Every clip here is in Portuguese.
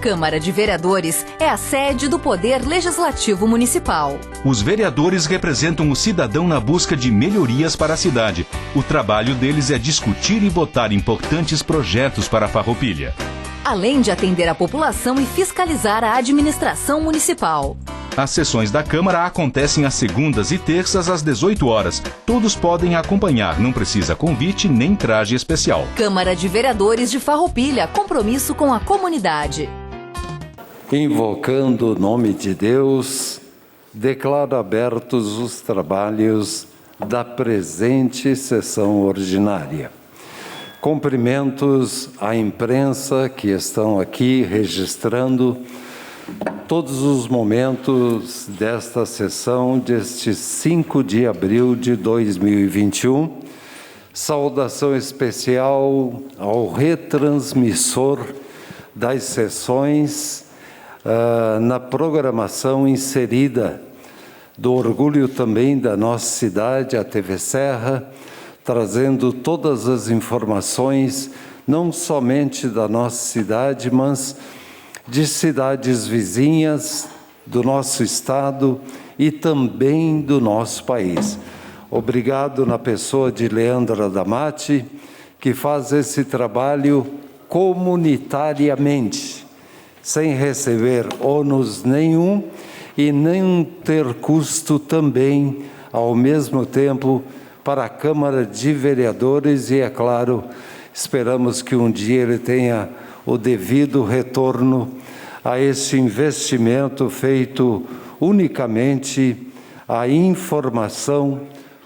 Câmara de Vereadores é a sede do Poder Legislativo Municipal. Os vereadores representam o cidadão na busca de melhorias para a cidade. O trabalho deles é discutir e votar importantes projetos para a Farroupilha, além de atender a população e fiscalizar a administração municipal. As sessões da Câmara acontecem às segundas e terças às 18 horas. Todos podem acompanhar, não precisa convite nem traje especial. Câmara de Vereadores de Farroupilha, compromisso com a comunidade. Invocando o nome de Deus, declaro abertos os trabalhos da presente sessão ordinária. Cumprimentos à imprensa que estão aqui registrando todos os momentos desta sessão deste 5 de abril de 2021. Saudação especial ao retransmissor das sessões na programação inserida do orgulho também da nossa cidade, a TV Serra, trazendo todas as informações, não somente da nossa cidade, mas de cidades vizinhas do nosso estado e também do nosso país. Obrigado na pessoa de Leandra Damati, que faz esse trabalho comunitariamente, sem receber ônus nenhum e nem ter custo também, ao mesmo tempo, para a Câmara de Vereadores e, é claro, esperamos que um dia ele tenha o devido retorno a esse investimento feito unicamente à informação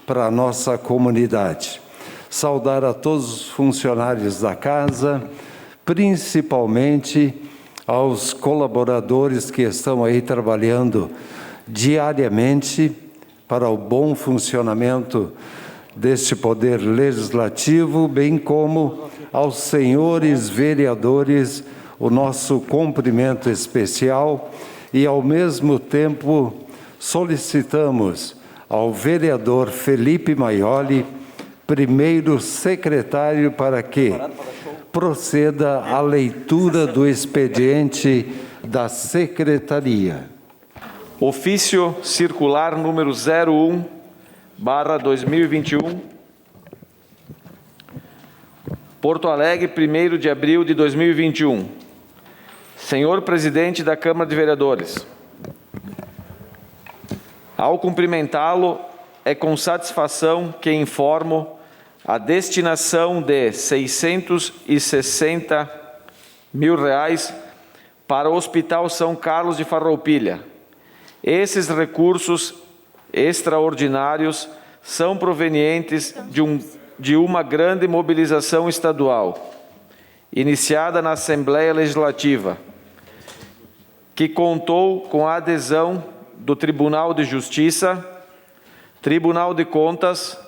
para a nossa comunidade. Saudar a todos os funcionários da casa, principalmente aos colaboradores que estão aí trabalhando diariamente para o bom funcionamento deste Poder Legislativo, bem como aos senhores vereadores, o nosso cumprimento especial e, ao mesmo tempo, solicitamos ao vereador Felipe Maioli, primeiro secretário, para que proceda a leitura do expediente da Secretaria. Ofício circular número 01/2021, Porto Alegre, 1º de abril de 2021. Senhor Presidente da Câmara de Vereadores, ao cumprimentá-lo, é com satisfação que informo a destinação de R$ 660 mil para o Hospital São Carlos de Farroupilha. Esses recursos extraordinários são provenientes de uma grande mobilização estadual, iniciada na Assembleia Legislativa, que contou com a adesão do Tribunal de Justiça, Tribunal de Contas,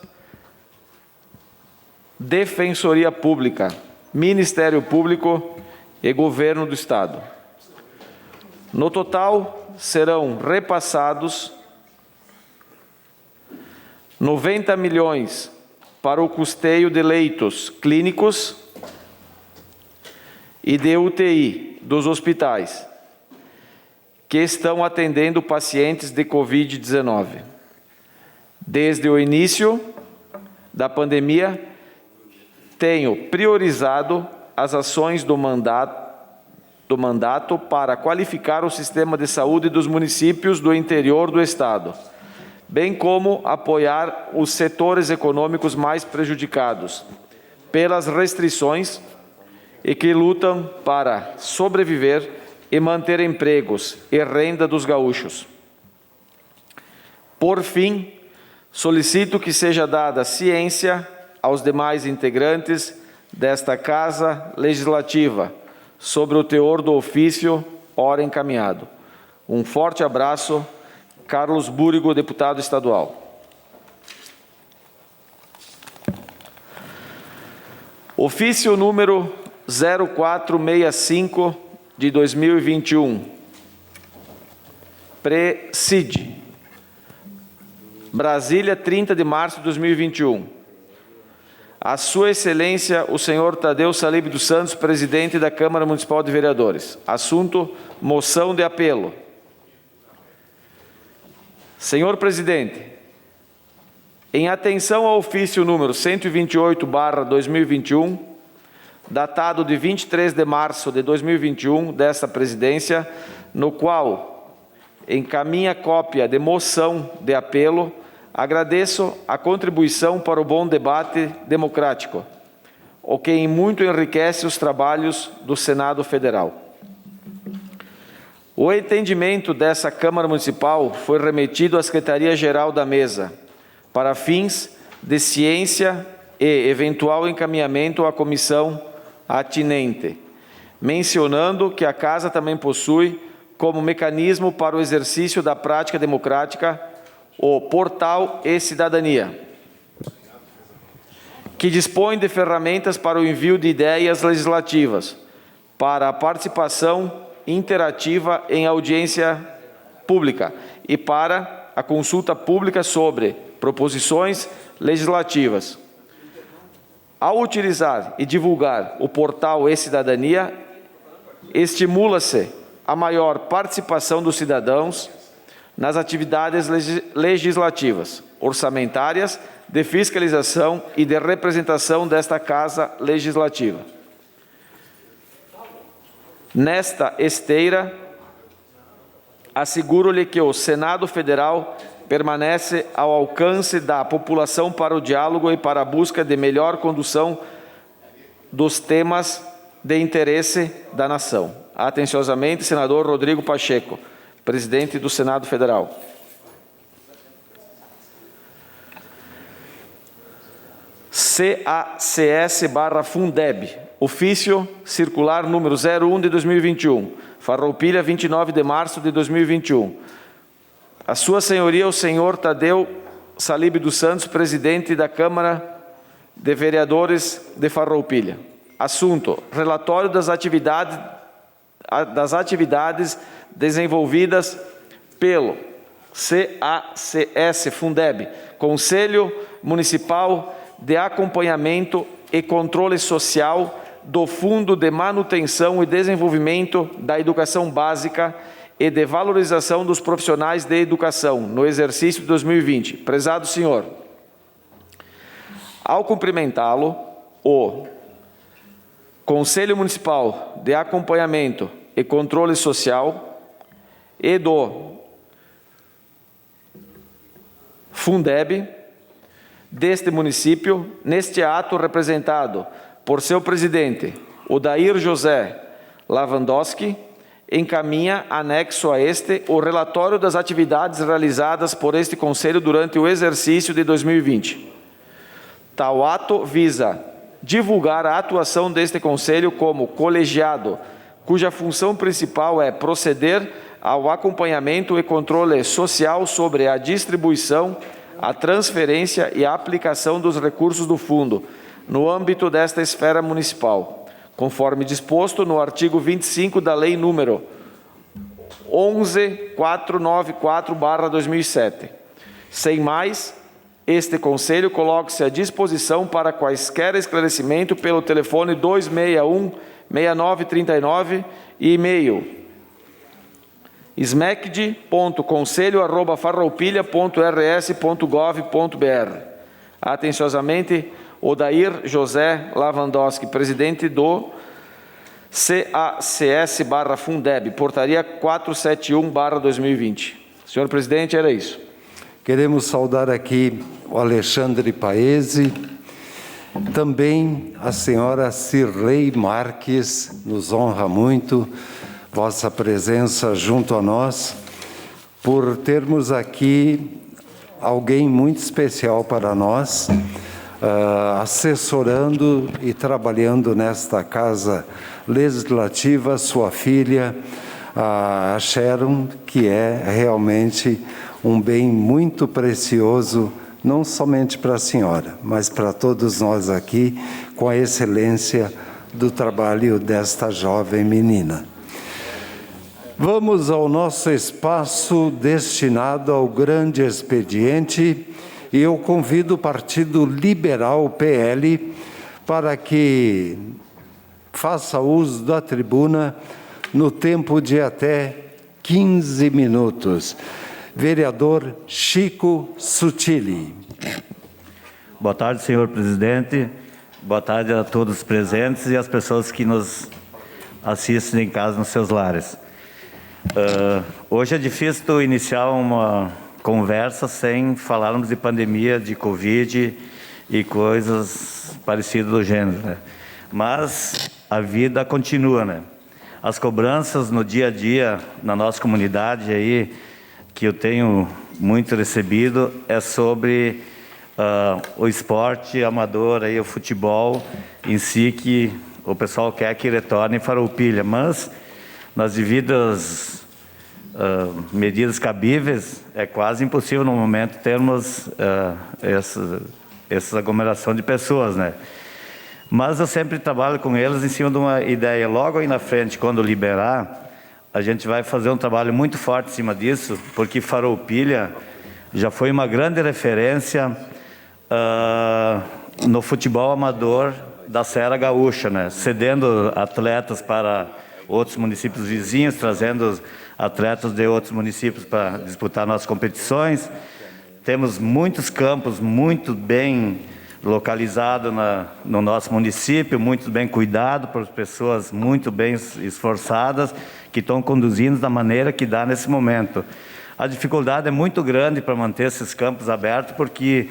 Defensoria Pública, Ministério Público e Governo do Estado. No total, serão repassados 90 milhões para o custeio de leitos clínicos e de UTI dos hospitais que estão atendendo pacientes de Covid-19. Desde o início da pandemia, tenho priorizado as ações do mandato para qualificar o sistema de saúde dos municípios do interior do Estado, bem como apoiar os setores econômicos mais prejudicados pelas restrições e que lutam para sobreviver e manter empregos e renda dos gaúchos. Por fim, solicito que seja dada ciência aos demais integrantes desta Casa Legislativa sobre o teor do ofício ora encaminhado. Um forte abraço, Carlos Búrigo, deputado estadual. Ofício número 0465 de 2021. Preside. Brasília, 30 de março de 2021. A Sua Excelência, o senhor Tadeu Salib dos Santos, presidente da Câmara Municipal de Vereadores. Assunto: moção de apelo. Senhor presidente, em atenção ao ofício número 128/2021, datado de 23 de março de 2021, desta presidência, no qual encaminha cópia de moção de apelo, agradeço a contribuição para o bom debate democrático, o que em muito enriquece os trabalhos do Senado Federal. O entendimento dessa Câmara Municipal foi remetido à Secretaria-Geral da Mesa, para fins de ciência e eventual encaminhamento à comissão atinente, mencionando que a Casa também possui, como mecanismo para o exercício da prática democrática, o Portal e-Cidadania, que dispõe de ferramentas para o envio de ideias legislativas, para a participação interativa em audiência pública e para a consulta pública sobre proposições legislativas. Ao utilizar e divulgar o Portal e-Cidadania, estimula-se a maior participação dos cidadãos nas atividades legislativas, orçamentárias, de fiscalização e de representação desta Casa Legislativa. Nesta esteira, asseguro-lhe que o Senado Federal permanece ao alcance da população para o diálogo e para a busca de melhor condução dos temas de interesse da nação. Atenciosamente, senador Rodrigo Pacheco, presidente do Senado Federal. CACS/Fundeb, ofício circular número 01 de 2021, Farroupilha, 29 de março de 2021. A Sua Senhoria, o senhor Tadeu Salib dos Santos, presidente da Câmara de Vereadores de Farroupilha. Assunto: relatório das atividades desenvolvidas pelo CACS/Fundeb, Conselho Municipal de Acompanhamento e Controle Social do Fundo de Manutenção e Desenvolvimento da Educação Básica e de Valorização dos Profissionais de Educação, no exercício de 2020. Prezado senhor, ao cumprimentá-lo, o Conselho Municipal de Acompanhamento e Controle Social e do Fundeb deste município, neste ato representado por seu presidente, Odair José Lavandowski, encaminha, anexo a este, o relatório das atividades realizadas por este Conselho durante o exercício de 2020. Tal ato visa divulgar a atuação deste Conselho como colegiado, cuja função principal é proceder ao acompanhamento e controle social sobre a distribuição, a transferência e a aplicação dos recursos do Fundo, no âmbito desta esfera municipal, conforme disposto no artigo 25 da Lei número 11.494/2007. Sem mais, este Conselho coloca-se à disposição para quaisquer esclarecimento pelo telefone 261-6939 e e-mail smec.conselho@farroupilha.rs.gov.br. Atenciosamente, Odair José Lavandowski, presidente do CACS/Fundeb, portaria 471/2020. Senhor presidente, era isso. Queremos saudar aqui o Alexandre Paese, também a senhora Cirlei Marques, nos honra muito vossa presença junto a nós, por termos aqui alguém muito especial para nós, assessorando e trabalhando nesta Casa Legislativa, sua filha, a Sharon, que é realmente um bem muito precioso, não somente para a senhora, mas para todos nós aqui, com a excelência do trabalho desta jovem menina. Vamos ao nosso espaço destinado ao grande expediente, E eu convido o Partido Liberal, PL, para que faça uso da tribuna no tempo de até 15 minutos. Vereador Chico Sutili. Boa tarde, senhor presidente. Boa tarde a todos os presentes e às pessoas que nos assistem em casa nos seus lares. Hoje é difícil iniciar uma conversa sem falarmos de pandemia, de Covid e coisas parecidas do gênero, né? Mas a vida continua, né? As cobranças no dia a dia na nossa comunidade aí, que eu tenho muito recebido, é sobre o esporte amador, aí, o futebol em si, que o pessoal quer que retorne Farroupilha, mas nas devidas medidas cabíveis, é quase impossível no momento termos essa aglomeração de pessoas, né? Mas eu sempre trabalho com eles em cima de uma ideia. Logo aí na frente, quando liberar, a gente vai fazer um trabalho muito forte em cima disso, porque Farroupilha já foi uma grande referência no futebol amador da Serra Gaúcha, né? Cedendo atletas para outros municípios vizinhos, trazendo atletas de outros municípios para disputar nossas competições. Temos muitos campos muito bem localizados no nosso município, muito bem cuidados por pessoas muito bem esforçadas, que estão conduzindo da maneira que dá nesse momento. A dificuldade é muito grande para manter esses campos abertos, porque,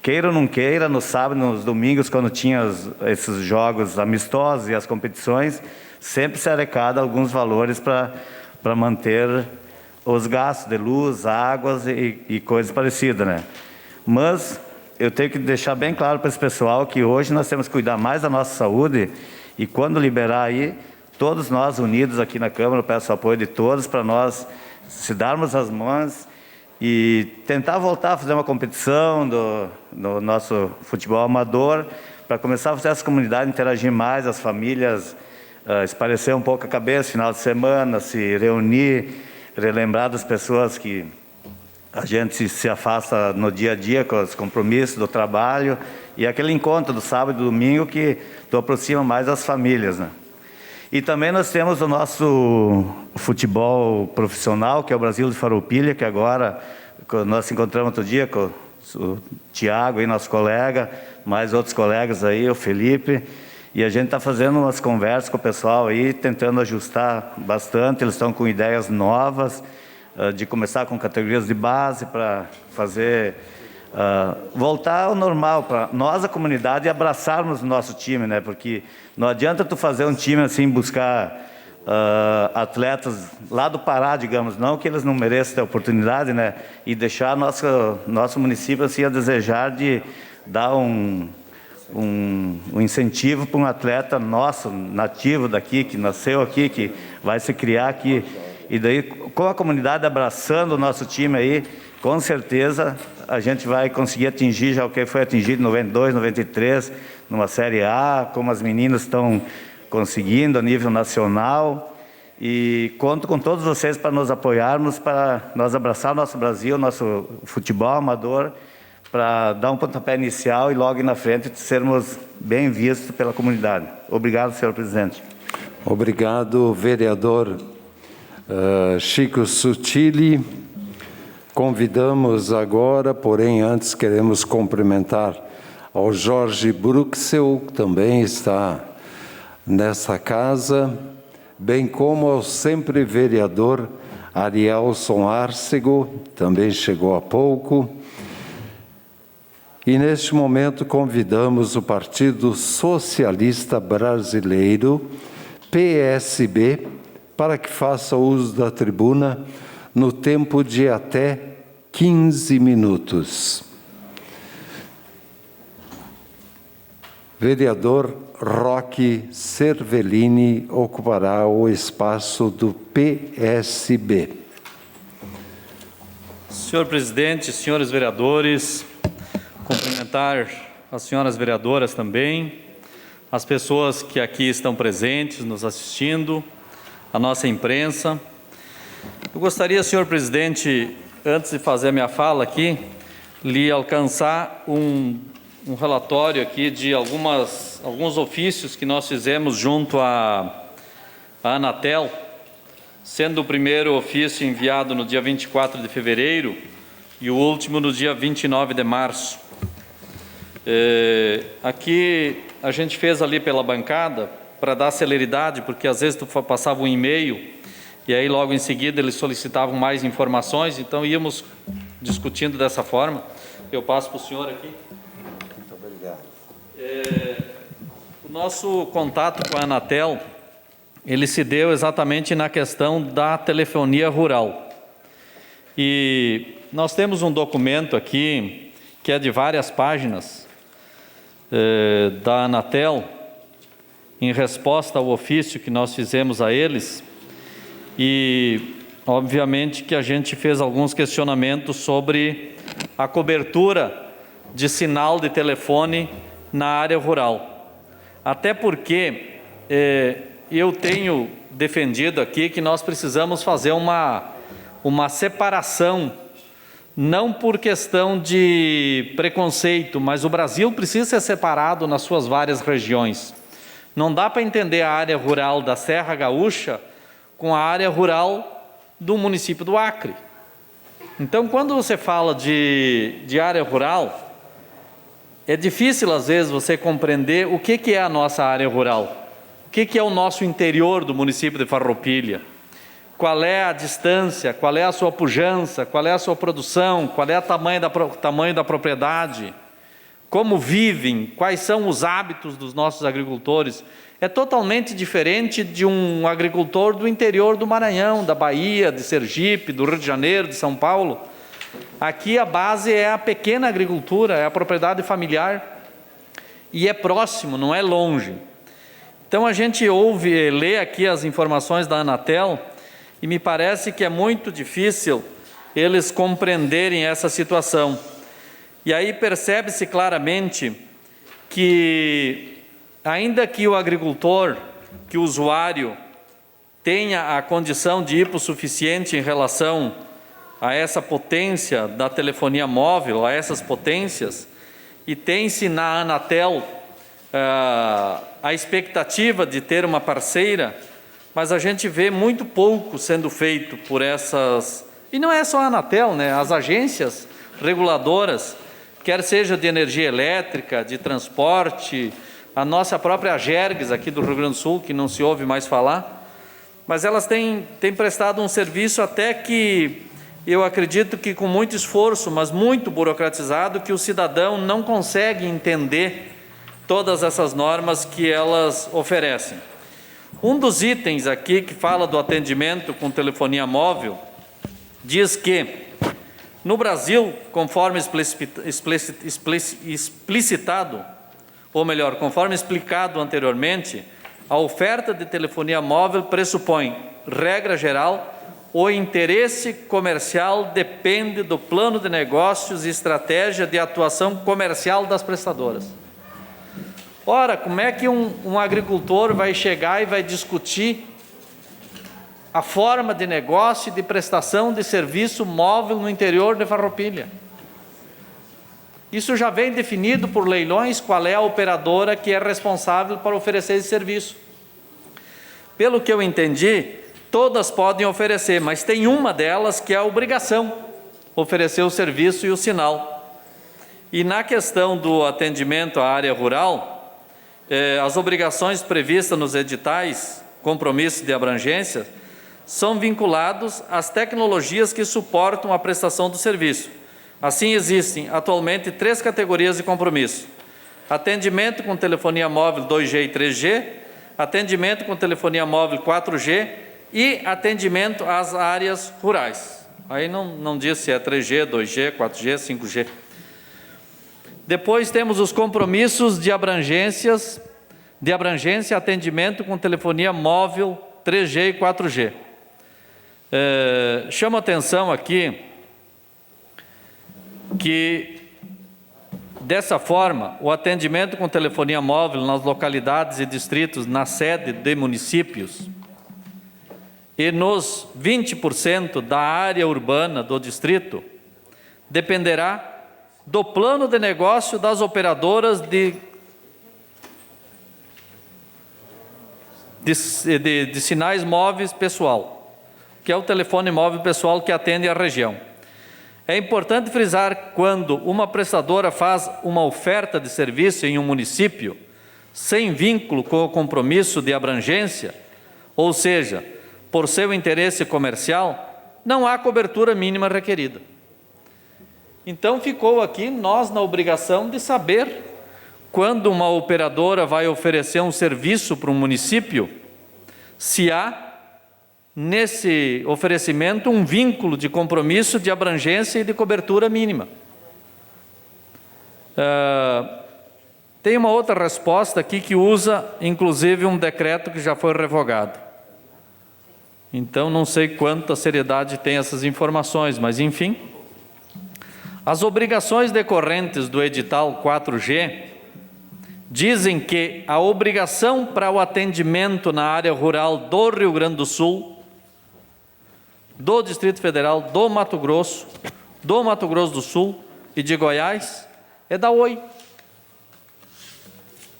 queira ou não queira, no sábado, nos domingos, quando tinha esses jogos amistosos e as competições, sempre se arrecada alguns valores para manter os gastos de luz, águas e coisas parecidas, né? Mas eu tenho que deixar bem claro para esse pessoal que hoje nós temos que cuidar mais da nossa saúde, e quando liberar aí, todos nós unidos aqui na Câmara, eu peço o apoio de todos para nós se darmos as mãos e tentar voltar a fazer uma competição do nosso futebol amador, para começar a fazer essa comunidade interagir mais, as famílias esparecer um pouco a cabeça, final de semana, se reunir, relembrar das pessoas que a gente se afasta no dia a dia com os compromissos do trabalho, e aquele encontro do sábado e do domingo que aproxima mais as famílias, né? E também nós temos o nosso futebol profissional, que é o Brasil de Farroupilha, que agora nós nos encontramos outro dia com o Tiago, aí, nosso colega, mais outros colegas aí, o Felipe, e a gente está fazendo umas conversas com o pessoal aí, tentando ajustar bastante. Eles estão com ideias novas, de começar com categorias de base para fazer voltar ao normal, para nós, a comunidade, abraçarmos o nosso time, né? Porque não adianta tu fazer um time assim, buscar atletas lá do Pará, digamos, não que eles não mereçam ter oportunidade, né? E deixar nosso município assim a desejar de dar um incentivo para um atleta nosso, nativo daqui, que nasceu aqui, que vai se criar aqui. E daí, com a comunidade abraçando o nosso time aí, com certeza a gente vai conseguir atingir já o que foi atingido em 92, 93, numa Série A, como as meninas estão conseguindo a nível nacional. E conto com todos vocês para nos apoiarmos, para nós abraçar o nosso Brasil, nosso futebol amador, para dar um pontapé inicial e logo na frente sermos bem vistos pela comunidade. Obrigado, senhor presidente. Obrigado, vereador Chico Sutili. Convidamos agora, porém antes queremos cumprimentar ao Jorge Bruxel, que também está nessa casa, bem como ao sempre vereador Arielson Arcego, também chegou há pouco. E neste momento convidamos o Partido Socialista Brasileiro, PSB, para que faça uso da tribuna no tempo de até 15 minutos. Vereador Roque Cervellini ocupará o espaço do PSB. Senhor presidente, senhores vereadores, cumprimentar as senhoras vereadoras também, as pessoas que aqui estão presentes, nos assistindo, a nossa imprensa. Eu gostaria, senhor presidente, antes de fazer a minha fala aqui, lhe alcançar um relatório aqui de alguns ofícios que nós fizemos junto à Anatel, sendo o primeiro ofício enviado no dia 24 de fevereiro e o último no dia 29 de março. Aqui a gente fez ali pela bancada para dar celeridade, porque às vezes tu passava um e-mail e aí logo em seguida eles solicitavam mais informações, então íamos discutindo dessa forma. Eu passo para o senhor aqui. Muito obrigado. O nosso contato com a Anatel, ele se deu exatamente na questão da telefonia rural. E nós temos um documento aqui, que é de várias páginas, da Anatel, em resposta ao ofício que nós fizemos a eles, e obviamente que a gente fez alguns questionamentos sobre a cobertura de sinal de telefone na área rural. Até porque eu tenho defendido aqui que nós precisamos fazer uma separação, não por questão de preconceito, mas o Brasil precisa ser separado nas suas várias regiões. Não dá para entender a área rural da Serra Gaúcha com a área rural do município do Acre. Então, quando você fala de área rural, é difícil às vezes você compreender o que é a nossa área rural, o que é o nosso interior do município de Farroupilha. Qual é a distância, qual é a sua pujança, qual é a sua produção, qual é o tamanho da propriedade, como vivem, quais são os hábitos dos nossos agricultores. É totalmente diferente de um agricultor do interior do Maranhão, da Bahia, de Sergipe, do Rio de Janeiro, de São Paulo. Aqui a base é a pequena agricultura, é a propriedade familiar, e é próximo, não é longe. Então a gente lê aqui as informações da Anatel, e me parece que é muito difícil eles compreenderem essa situação. E aí percebe-se claramente que, ainda que o agricultor, que o usuário, tenha a condição de hipossuficiente em relação a essa potência da telefonia móvel, a essas potências, e tem-se na Anatel a expectativa de ter uma parceira, mas a gente vê muito pouco sendo feito por essas... E não é só a Anatel, né? As agências reguladoras, quer seja de energia elétrica, de transporte, a nossa própria Agergs aqui do Rio Grande do Sul, que não se ouve mais falar, mas elas têm prestado um serviço até que eu acredito que com muito esforço, mas muito burocratizado, que o cidadão não consegue entender todas essas normas que elas oferecem. Um dos itens aqui que fala do atendimento com telefonia móvel diz que no Brasil, conforme explicitado, ou melhor, conforme explicado anteriormente, a oferta de telefonia móvel pressupõe, regra geral, o interesse comercial depende do plano de negócios e estratégia de atuação comercial das prestadoras. Ora, como é que um agricultor vai chegar e vai discutir a forma de negócio e de prestação de serviço móvel no interior de Farroupilha? Isso já vem definido por leilões, qual é a operadora que é responsável para oferecer esse serviço. Pelo que eu entendi, todas podem oferecer, mas tem uma delas que é a obrigação, oferecer o serviço e o sinal. E na questão do atendimento à área rural, as obrigações previstas nos editais, compromissos de abrangência, são vinculados às tecnologias que suportam a prestação do serviço. Assim, existem atualmente 3 categorias de compromisso: atendimento com telefonia móvel 2G e 3G, atendimento com telefonia móvel 4G e atendimento às áreas rurais. Aí não diz se é 3G, 2G, 4G, 5G. Depois temos os compromissos de abrangência, atendimento com telefonia móvel 3G e 4G. Chamo a atenção aqui que, dessa forma, o atendimento com telefonia móvel nas localidades e distritos na sede de municípios e nos 20% da área urbana do distrito dependerá do plano de negócio das operadoras de sinais móveis pessoal, que é o telefone móvel pessoal que atende a região. É importante frisar quando uma prestadora faz uma oferta de serviço em um município sem vínculo com o compromisso de abrangência, ou seja, por seu interesse comercial, não há cobertura mínima requerida. Então ficou aqui nós na obrigação de saber quando uma operadora vai oferecer um serviço para um município, se há nesse oferecimento um vínculo de compromisso de abrangência e de cobertura mínima. Tem uma outra resposta aqui que usa, inclusive, um decreto que já foi revogado. Então, não sei quanta seriedade tem essas informações, mas, enfim. As obrigações decorrentes do edital 4G dizem que a obrigação para o atendimento na área rural do Rio Grande do Sul, do Distrito Federal, do Mato Grosso do Sul e de Goiás é da Oi.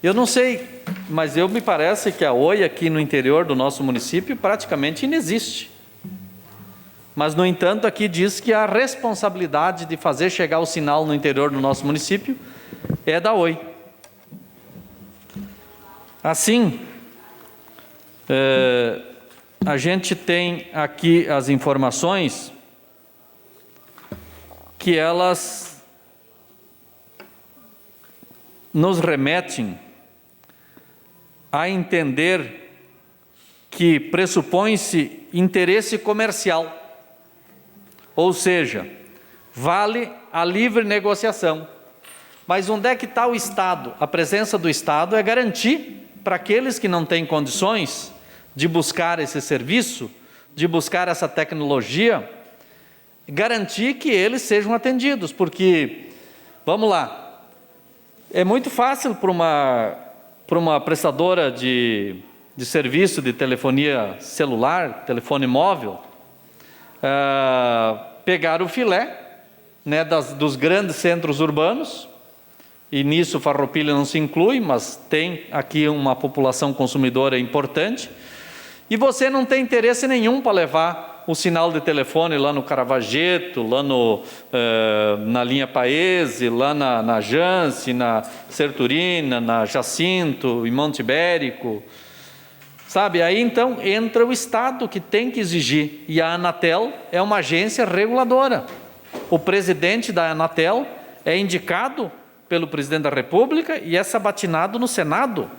Eu não sei, mas me parece que a Oi aqui no interior do nosso município praticamente inexiste. Mas, no entanto, aqui diz que a responsabilidade de fazer chegar o sinal no interior do nosso município é da Oi. Assim, a gente tem aqui as informações que elas nos remetem a entender que pressupõe-se interesse comercial, ou seja, vale a livre negociação. Mas onde é que está o Estado? A presença do Estado é garantir para aqueles que não têm condições de buscar esse serviço, de buscar essa tecnologia, garantir que eles sejam atendidos, porque, vamos lá, é muito fácil para uma prestadora de serviço de telefonia celular, telefone móvel, pegar o filé, né, dos grandes centros urbanos, e nisso Farroupilha não se inclui, mas tem aqui uma população consumidora importante, e você não tem interesse nenhum para levar o sinal de telefone lá no Caravaggio, lá na linha Paese, lá na Jance, na Serturina, na Jacinto, em Monte Ibérico, sabe? Aí então entra o Estado que tem que exigir, e a Anatel é uma agência reguladora. O presidente da Anatel é indicado pelo presidente da República e é sabatinado no Senado.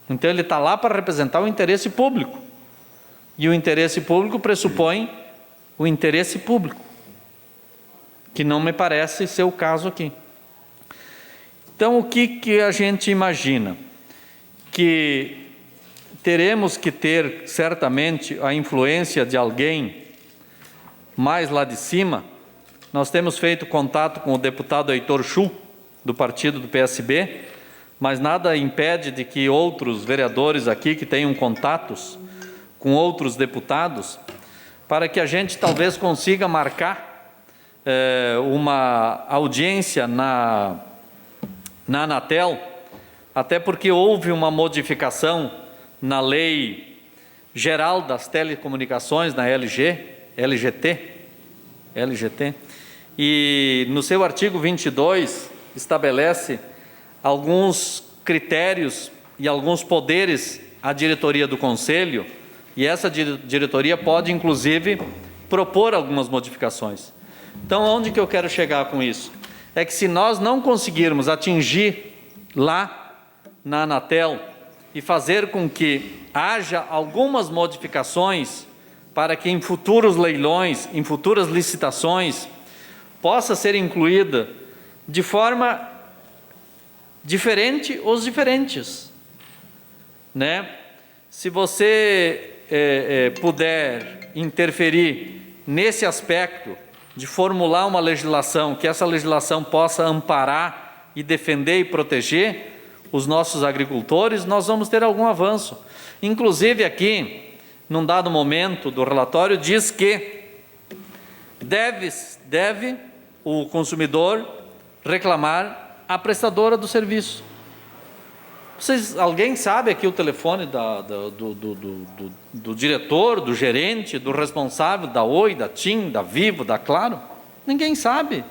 Então ele está lá para representar o interesse público. E o interesse público pressupõe o interesse público, que não me parece ser o caso aqui. Então o que a gente imagina? Que teremos que ter certamente a influência de alguém mais lá de cima. Nós temos feito contato com o deputado Heitor Chu, do partido do PSB, mas nada impede de que outros vereadores aqui que tenham contatos com outros deputados, para que a gente talvez consiga marcar uma audiência na Anatel, até porque houve uma modificação na Lei Geral das Telecomunicações, na LGT, e no seu artigo 22 estabelece alguns critérios e alguns poderes à diretoria do Conselho, e essa diretoria pode, inclusive, propor algumas modificações. Então, onde que eu quero chegar com isso? É que se nós não conseguirmos atingir lá na Anatel e fazer com que haja algumas modificações para que em futuros leilões, em futuras licitações, possa ser incluída de forma diferente os diferentes, né? Se você puder interferir nesse aspecto de formular uma legislação, que essa legislação possa amparar e defender e proteger os nossos agricultores, nós vamos ter algum avanço. Inclusive aqui, num dado momento do relatório, diz que deve o consumidor reclamar à prestadora do serviço. Alguém sabe aqui o telefone do diretor, do gerente, do responsável da Oi, da TIM, da Vivo, da Claro? Ninguém sabe.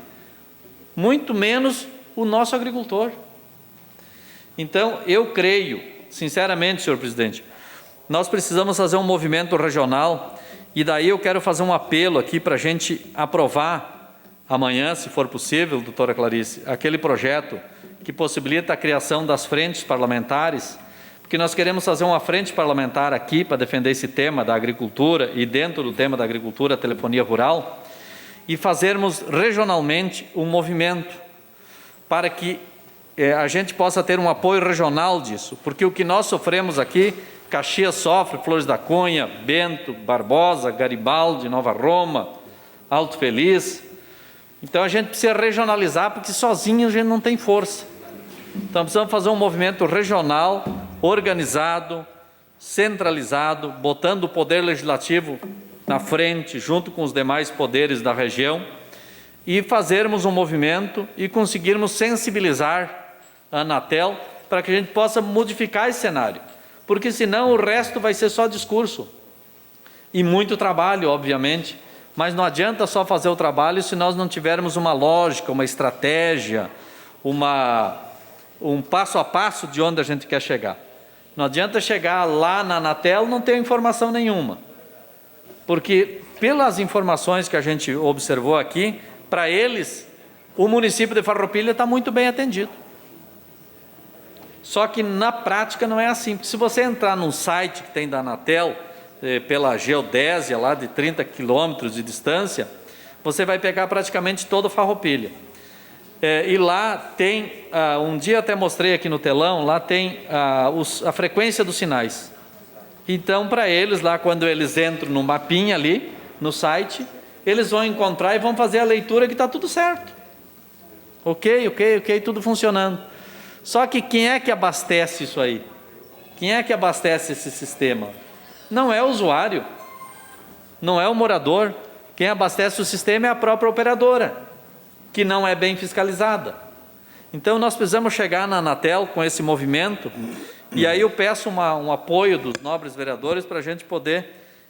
Muito menos o nosso agricultor. Então, eu creio, sinceramente, senhor presidente, nós precisamos fazer um movimento regional, e daí eu quero fazer um apelo aqui para a gente aprovar amanhã, se for possível, doutora Clarice, aquele projeto que possibilita a criação das frentes parlamentares, porque nós queremos fazer uma frente parlamentar aqui para defender esse tema da agricultura e, dentro do tema da agricultura, a telefonia rural, e fazermos regionalmente um movimento para que a gente possa ter um apoio regional disso, porque o que nós sofremos aqui, Caxias sofre, Flores da Cunha, Bento, Barbosa, Garibaldi, Nova Roma, Alto Feliz. Então a gente precisa regionalizar, porque sozinho a gente não tem força. Então precisamos fazer um movimento regional, organizado, centralizado, botando o poder legislativo na frente, junto com os demais poderes da região, e fazermos um movimento e conseguirmos sensibilizar a Anatel para que a gente possa modificar esse cenário, porque senão o resto vai ser só discurso e muito trabalho, obviamente, mas não adianta só fazer o trabalho se nós não tivermos uma lógica, uma estratégia, um passo a passo de onde a gente quer chegar. Não adianta chegar lá na Anatel não ter informação nenhuma, porque pelas informações que a gente observou aqui, para eles, o município de Farroupilha está muito bem atendido. Só que na prática não é assim, porque se você entrar num site que tem da Anatel, pela geodésia lá de 30 quilômetros de distância, você vai pegar praticamente toda Farroupilha. E lá tem, um dia até mostrei aqui no telão, lá tem a frequência dos sinais. Então, para eles, lá quando eles entram no mapinha ali, no site, eles vão encontrar e vão fazer a leitura que está tudo certo. Ok, tudo funcionando. Só que quem é que abastece isso aí? Quem é que abastece esse sistema? Não é o usuário, não é o morador. Quem abastece o sistema é a própria operadora, que não é bem fiscalizada. Então, nós precisamos chegar na Anatel com esse movimento, e aí eu peço um apoio dos nobres vereadores para a gente poder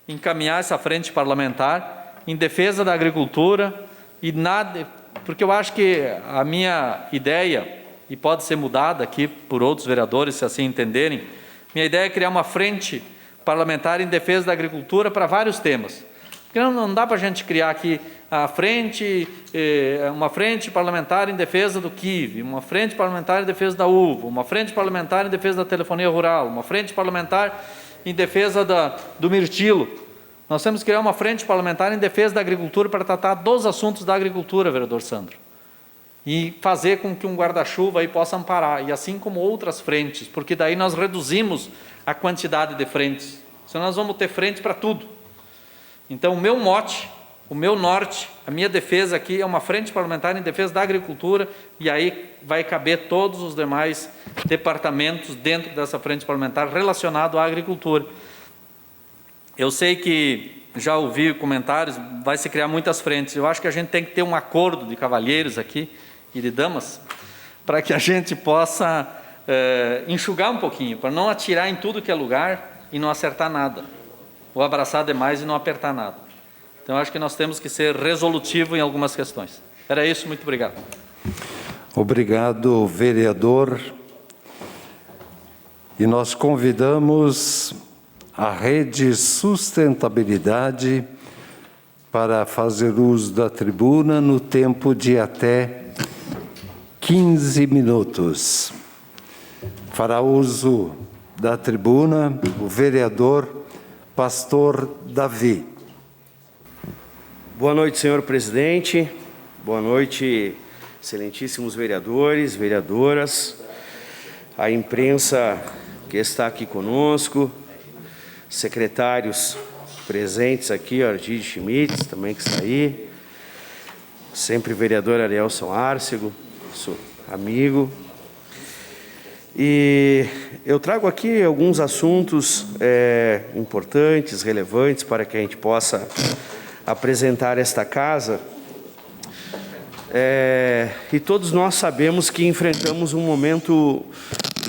encaminhar essa frente parlamentar em defesa da agricultura, e nada, porque eu acho que a minha ideia, e pode ser mudada aqui por outros vereadores, se assim entenderem, minha ideia é criar uma frente parlamentar em defesa da agricultura para vários temas. Porque não dá para a gente criar aqui uma frente parlamentar em defesa do kiwi, uma frente parlamentar em defesa da uva, uma frente parlamentar em defesa da telefonia rural, uma frente parlamentar em defesa do mirtilo. Nós temos que criar uma frente parlamentar em defesa da agricultura para tratar dos assuntos da agricultura, vereador Sandro. E fazer com que um guarda-chuva aí possa amparar, e assim como outras frentes, porque daí nós reduzimos a quantidade de frentes. Senão nós vamos ter frente para tudo. Então, o meu mote, o meu norte, a minha defesa aqui é uma frente parlamentar em defesa da agricultura, e aí vai caber todos os demais departamentos dentro dessa frente parlamentar relacionado à agricultura. Eu sei que já ouvi comentários, vai se criar muitas frentes. Eu acho que a gente tem que ter um acordo de cavalheiros aqui e de damas, para que a gente possa enxugar um pouquinho, para não atirar em tudo que é lugar e não acertar nada, ou abraçar demais e não apertar nada. Então, acho que nós temos que ser resolutivo em algumas questões. Era isso, muito obrigado. Obrigado, vereador. E nós convidamos a Rede Sustentabilidade para fazer uso da tribuna no tempo de até 15 minutos. Fará uso da tribuna o vereador Pastor Davi. Boa noite, senhor presidente. Boa noite, excelentíssimos vereadores, vereadoras, a imprensa que está aqui conosco, secretários presentes aqui, Ardide Schmitz, também que está aí, sempre vereador Arielson Arcego, sou amigo. E eu trago aqui alguns assuntos importantes, relevantes, para que a gente possa apresentar esta casa. E todos nós sabemos que enfrentamos um momento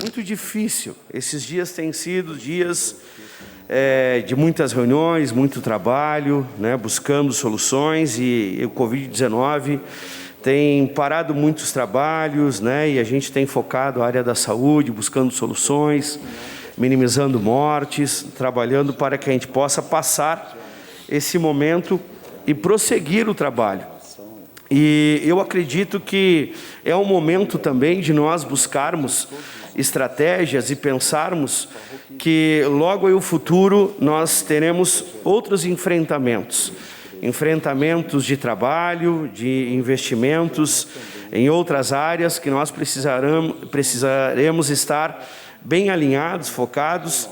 muito difícil. Esses dias têm sido dias de muitas reuniões, muito trabalho, né, buscando soluções, e o Covid-19 tem parado muitos trabalhos, né, e a gente tem focado a área da saúde, buscando soluções, minimizando mortes, trabalhando para que a gente possa passar esse momento e prosseguir o trabalho. E eu acredito que é um momento também de nós buscarmos estratégias e pensarmos que logo em o futuro nós teremos outros enfrentamentos de trabalho, de investimentos em outras áreas que nós precisaremos estar bem alinhados, focados.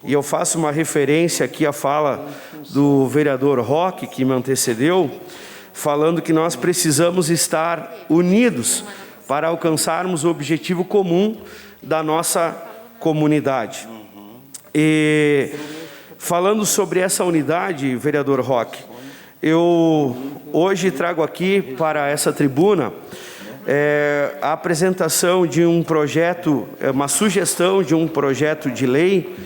E eu faço uma referência aqui à fala do vereador Roque, que me antecedeu, falando que nós precisamos estar unidos para alcançarmos o objetivo comum da nossa comunidade. E falando sobre essa unidade, vereador Roque, eu hoje trago aqui para essa tribuna a apresentação de um projeto, uma sugestão de um projeto de lei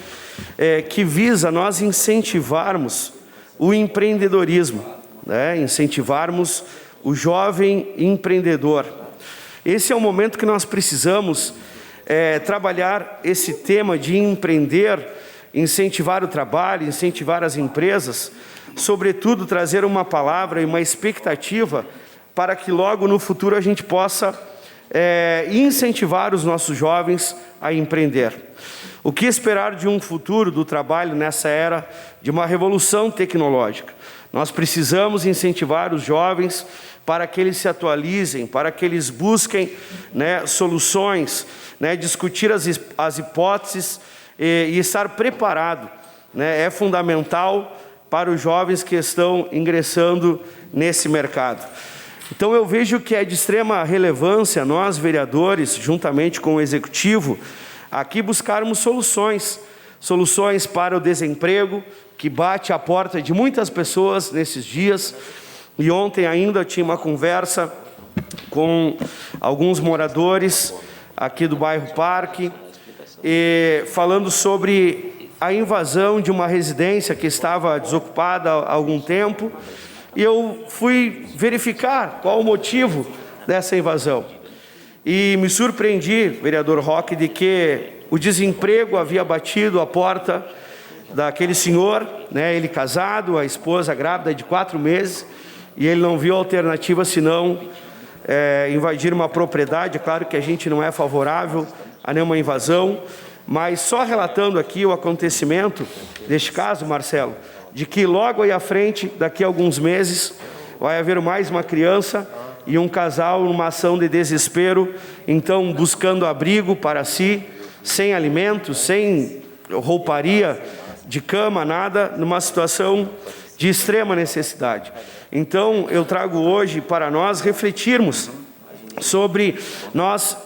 que visa nós incentivarmos o empreendedorismo, né? Incentivarmos o jovem empreendedor. Esse é o momento que nós precisamos trabalhar esse tema de empreender, incentivar o trabalho, incentivar as empresas, sobretudo trazer uma palavra e uma expectativa para que logo no futuro a gente possa incentivar os nossos jovens a empreender. O que esperar de um futuro do trabalho nessa era de uma revolução tecnológica? Nós precisamos incentivar os jovens para que eles se atualizem, para que eles busquem, né, soluções, né, discutir as hipóteses e estar preparado, né, é fundamental para os jovens que estão ingressando nesse mercado. Então eu vejo que é de extrema relevância nós, vereadores, juntamente com o Executivo, aqui buscarmos soluções para o desemprego, que bate à porta de muitas pessoas nesses dias. E ontem ainda tinha uma conversa com alguns moradores aqui do bairro Parque, falando sobre a invasão de uma residência que estava desocupada há algum tempo. E eu fui verificar qual o motivo dessa invasão. E me surpreendi, vereador Roque, de que o desemprego havia batido a porta daquele senhor, né, ele casado, a esposa grávida de 4 meses, e ele não viu alternativa senão invadir uma propriedade. É claro que a gente não é favorável a nenhuma invasão, mas só relatando aqui o acontecimento deste caso, Marcelo, de que logo aí à frente, daqui a alguns meses, vai haver mais uma criança e um casal numa ação de desespero, então buscando abrigo para si, sem alimentos, sem rouparia de cama, nada, numa situação de extrema necessidade. Então eu trago hoje para nós refletirmos sobre nós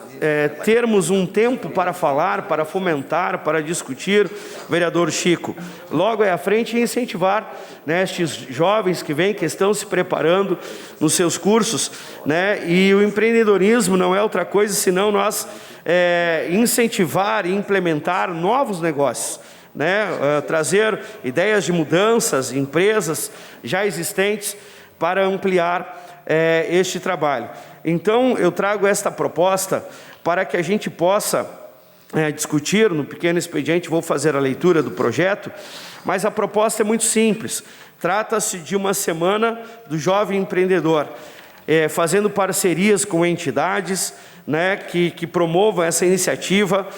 termos um tempo para falar, para fomentar, para discutir, vereador Chico, logo à frente incentivar, né, estes jovens que vêm, que estão se preparando nos seus cursos, né, e o empreendedorismo não é outra coisa senão nós incentivar e implementar novos negócios, né, trazer ideias de mudanças, empresas já existentes para ampliar este trabalho. Então eu trago esta proposta para que a gente possa discutir no pequeno expediente. Vou fazer a leitura do projeto, mas a proposta é muito simples. Trata-se de uma semana do jovem empreendedor, fazendo parcerias com entidades, né, que promovam essa iniciativa,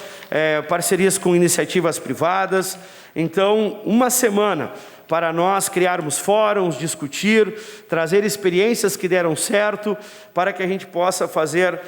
parcerias com iniciativas privadas. Então, uma semana para nós criarmos fóruns, discutir, trazer experiências que deram certo, para que a gente possa fazer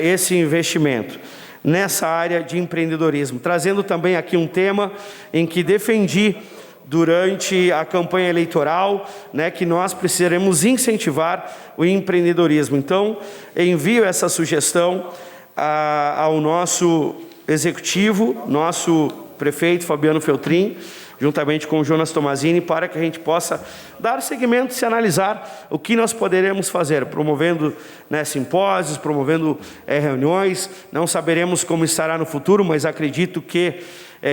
esse investimento nessa área de empreendedorismo. Trazendo também aqui um tema em que defendi durante a campanha eleitoral, né, que nós precisaremos incentivar o empreendedorismo. Então, envio essa sugestão ao nosso executivo, nosso prefeito Fabiano Feltrin, juntamente com o Jonas Tomazini, para que a gente possa dar seguimento e se analisar o que nós poderemos fazer, promovendo, né, simpósios, promovendo reuniões. Não saberemos como estará no futuro, mas acredito que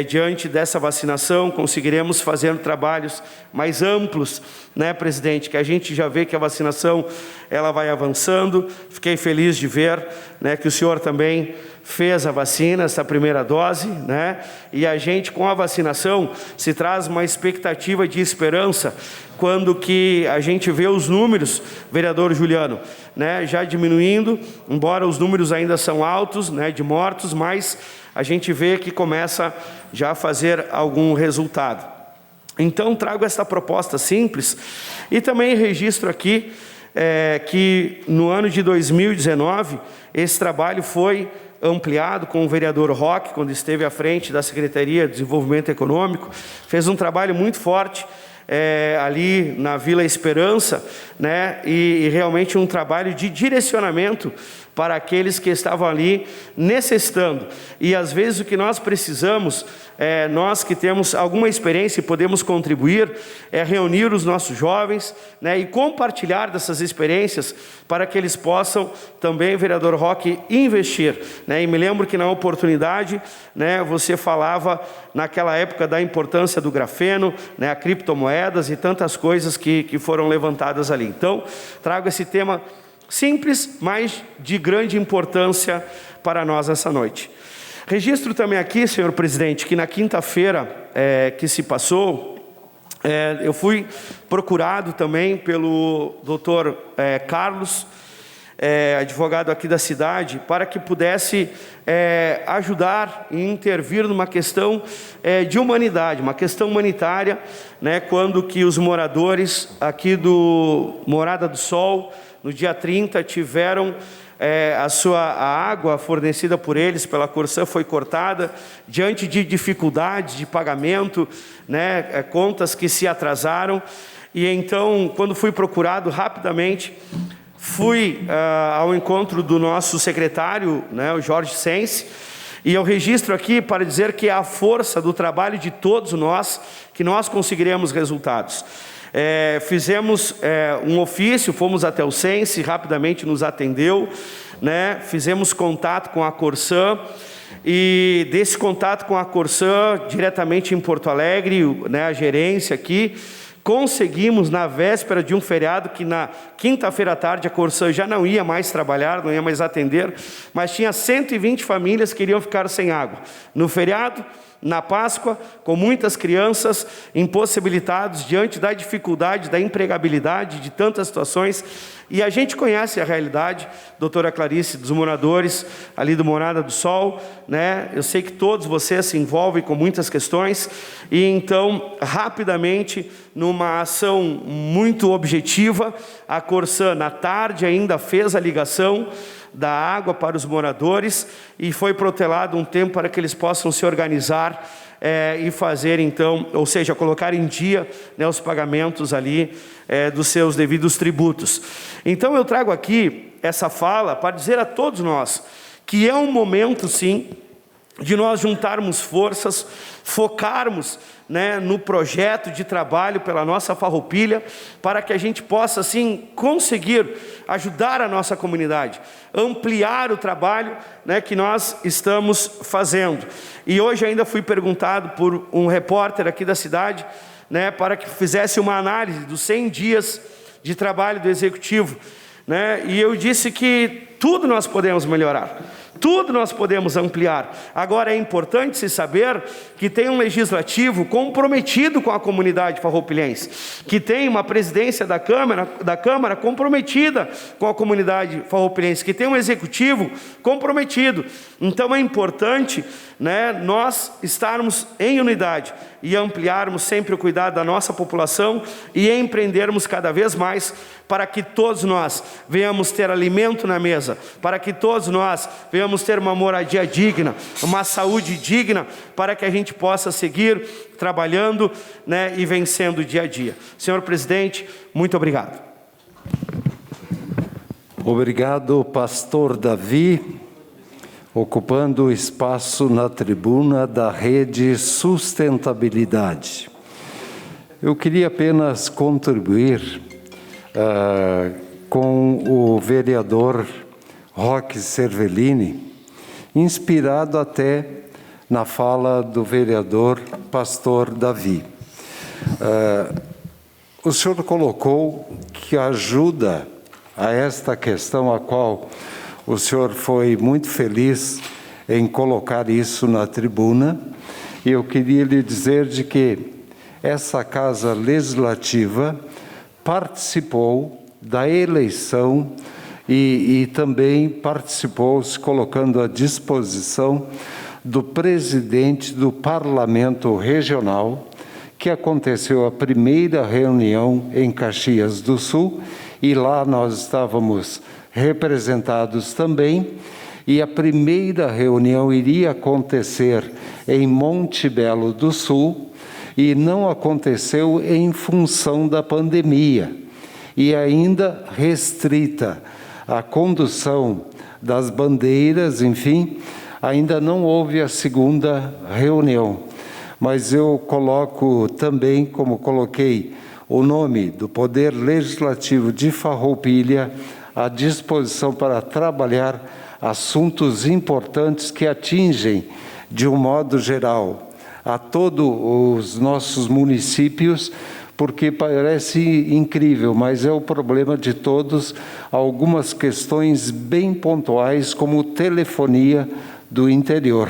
diante dessa vacinação conseguiremos fazer trabalhos mais amplos, né, presidente, que a gente já vê que a vacinação ela vai avançando. Fiquei feliz de ver, né, que o senhor também fez a vacina, essa primeira dose, né, e a gente com a vacinação se traz uma expectativa de esperança quando que a gente vê os números, vereador Juliano, né, já diminuindo, embora os números ainda são altos, né, de mortos, mas a gente vê que começa já a fazer algum resultado. Então, trago esta proposta simples e também registro aqui que no ano de 2019, esse trabalho foi ampliado com o vereador Roque, quando esteve à frente da Secretaria de Desenvolvimento Econômico, fez um trabalho muito forte ali na Vila Esperança, né, e realmente um trabalho de direcionamento para aqueles que estavam ali necessitando. E às vezes o que nós precisamos, nós que temos alguma experiência e podemos contribuir, é reunir os nossos jovens, né, e compartilhar dessas experiências para que eles possam também, vereador Roque, investir, né. E me lembro que na oportunidade, né, você falava naquela época da importância do grafeno, né, a criptomoedas e tantas coisas que foram levantadas ali. Então, trago esse tema simples, mas de grande importância para nós essa noite. Registro também aqui, senhor presidente, que na quinta-feira que se passou, eu fui procurado também pelo doutor Carlos, advogado aqui da cidade, para que pudesse ajudar e intervir numa questão de humanidade, uma questão humanitária, né, quando que os moradores aqui do Morada do Sol, no dia 30, tiveram a água fornecida por eles pela Corsã foi cortada, diante de dificuldades de pagamento, né, contas que se atrasaram. E então, quando fui procurado rapidamente, fui ao encontro do nosso secretário, né, o Jorge Sense, e eu registro aqui para dizer que é a força do trabalho de todos nós que nós conseguiremos resultados. Fizemos um ofício, fomos até o Sense, rapidamente nos atendeu, né? Fizemos contato com a Corsã, e desse contato com a Corsã, diretamente em Porto Alegre, né, a gerência aqui, conseguimos, na véspera de um feriado, que na quinta-feira à tarde a Corsã já não ia mais trabalhar, não ia mais atender, mas tinha 120 famílias que iriam ficar sem água. No feriado, na Páscoa, com muitas crianças impossibilitadas diante da dificuldade, da empregabilidade, de tantas situações. E a gente conhece a realidade, doutora Clarice, dos moradores ali do Morada do Sol, né? Eu sei que todos vocês se envolvem com muitas questões, e então, rapidamente, numa ação muito objetiva, a Corsã, na tarde ainda, fez a ligação da água para os moradores, e foi protelado um tempo para que eles possam se organizar e fazer então, ou seja, colocar em dia, né, os pagamentos ali dos seus devidos tributos. Então eu trago aqui essa fala para dizer a todos nós que é um momento, sim, de nós juntarmos forças, focarmos, né, no projeto de trabalho pela nossa Farroupilha, para que a gente possa, assim, conseguir ajudar a nossa comunidade, ampliar o trabalho, né, que nós estamos fazendo. E hoje ainda fui perguntado por um repórter aqui da cidade, né, para que fizesse uma análise dos 100 dias de trabalho do Executivo, né, e eu disse que tudo nós podemos melhorar, tudo nós podemos ampliar. Agora é importante se saber que tem um legislativo comprometido com a comunidade farroupilhense, que tem uma presidência da Câmara comprometida com a comunidade farroupilhense, que tem um executivo comprometido. Então é importante, né, nós estarmos em unidade e ampliarmos sempre o cuidado da nossa população e empreendermos cada vez mais para que todos nós venhamos ter alimento na mesa, para que todos nós venhamos ter uma moradia digna, uma saúde digna, para que a gente possa seguir trabalhando, né, e vencendo dia a dia. Senhor presidente, muito obrigado. Obrigado, pastor Davi, ocupando o espaço na tribuna da Rede Sustentabilidade. Eu queria apenas contribuir com o vereador Roque Cervellini, inspirado até na fala do vereador Pastor Davi. O senhor colocou que ajuda a esta questão, a qual o senhor foi muito feliz em colocar isso na tribuna, e eu queria lhe dizer de que essa Casa Legislativa participou da eleição e também participou, se colocando à disposição do presidente do Parlamento Regional, que aconteceu a primeira reunião em Caxias do Sul, e lá nós estávamos representados também, e a primeira reunião iria acontecer em Monte Belo do Sul, e não aconteceu em função da pandemia, e ainda restrita a condução das bandeiras, enfim, ainda não houve a segunda reunião. Mas eu coloco também, como coloquei, o nome do Poder Legislativo de Farroupilha à disposição para trabalhar assuntos importantes que atingem, de um modo geral, a todos os nossos municípios, porque parece incrível, mas é o problema de todos, algumas questões bem pontuais, como telefonia do interior.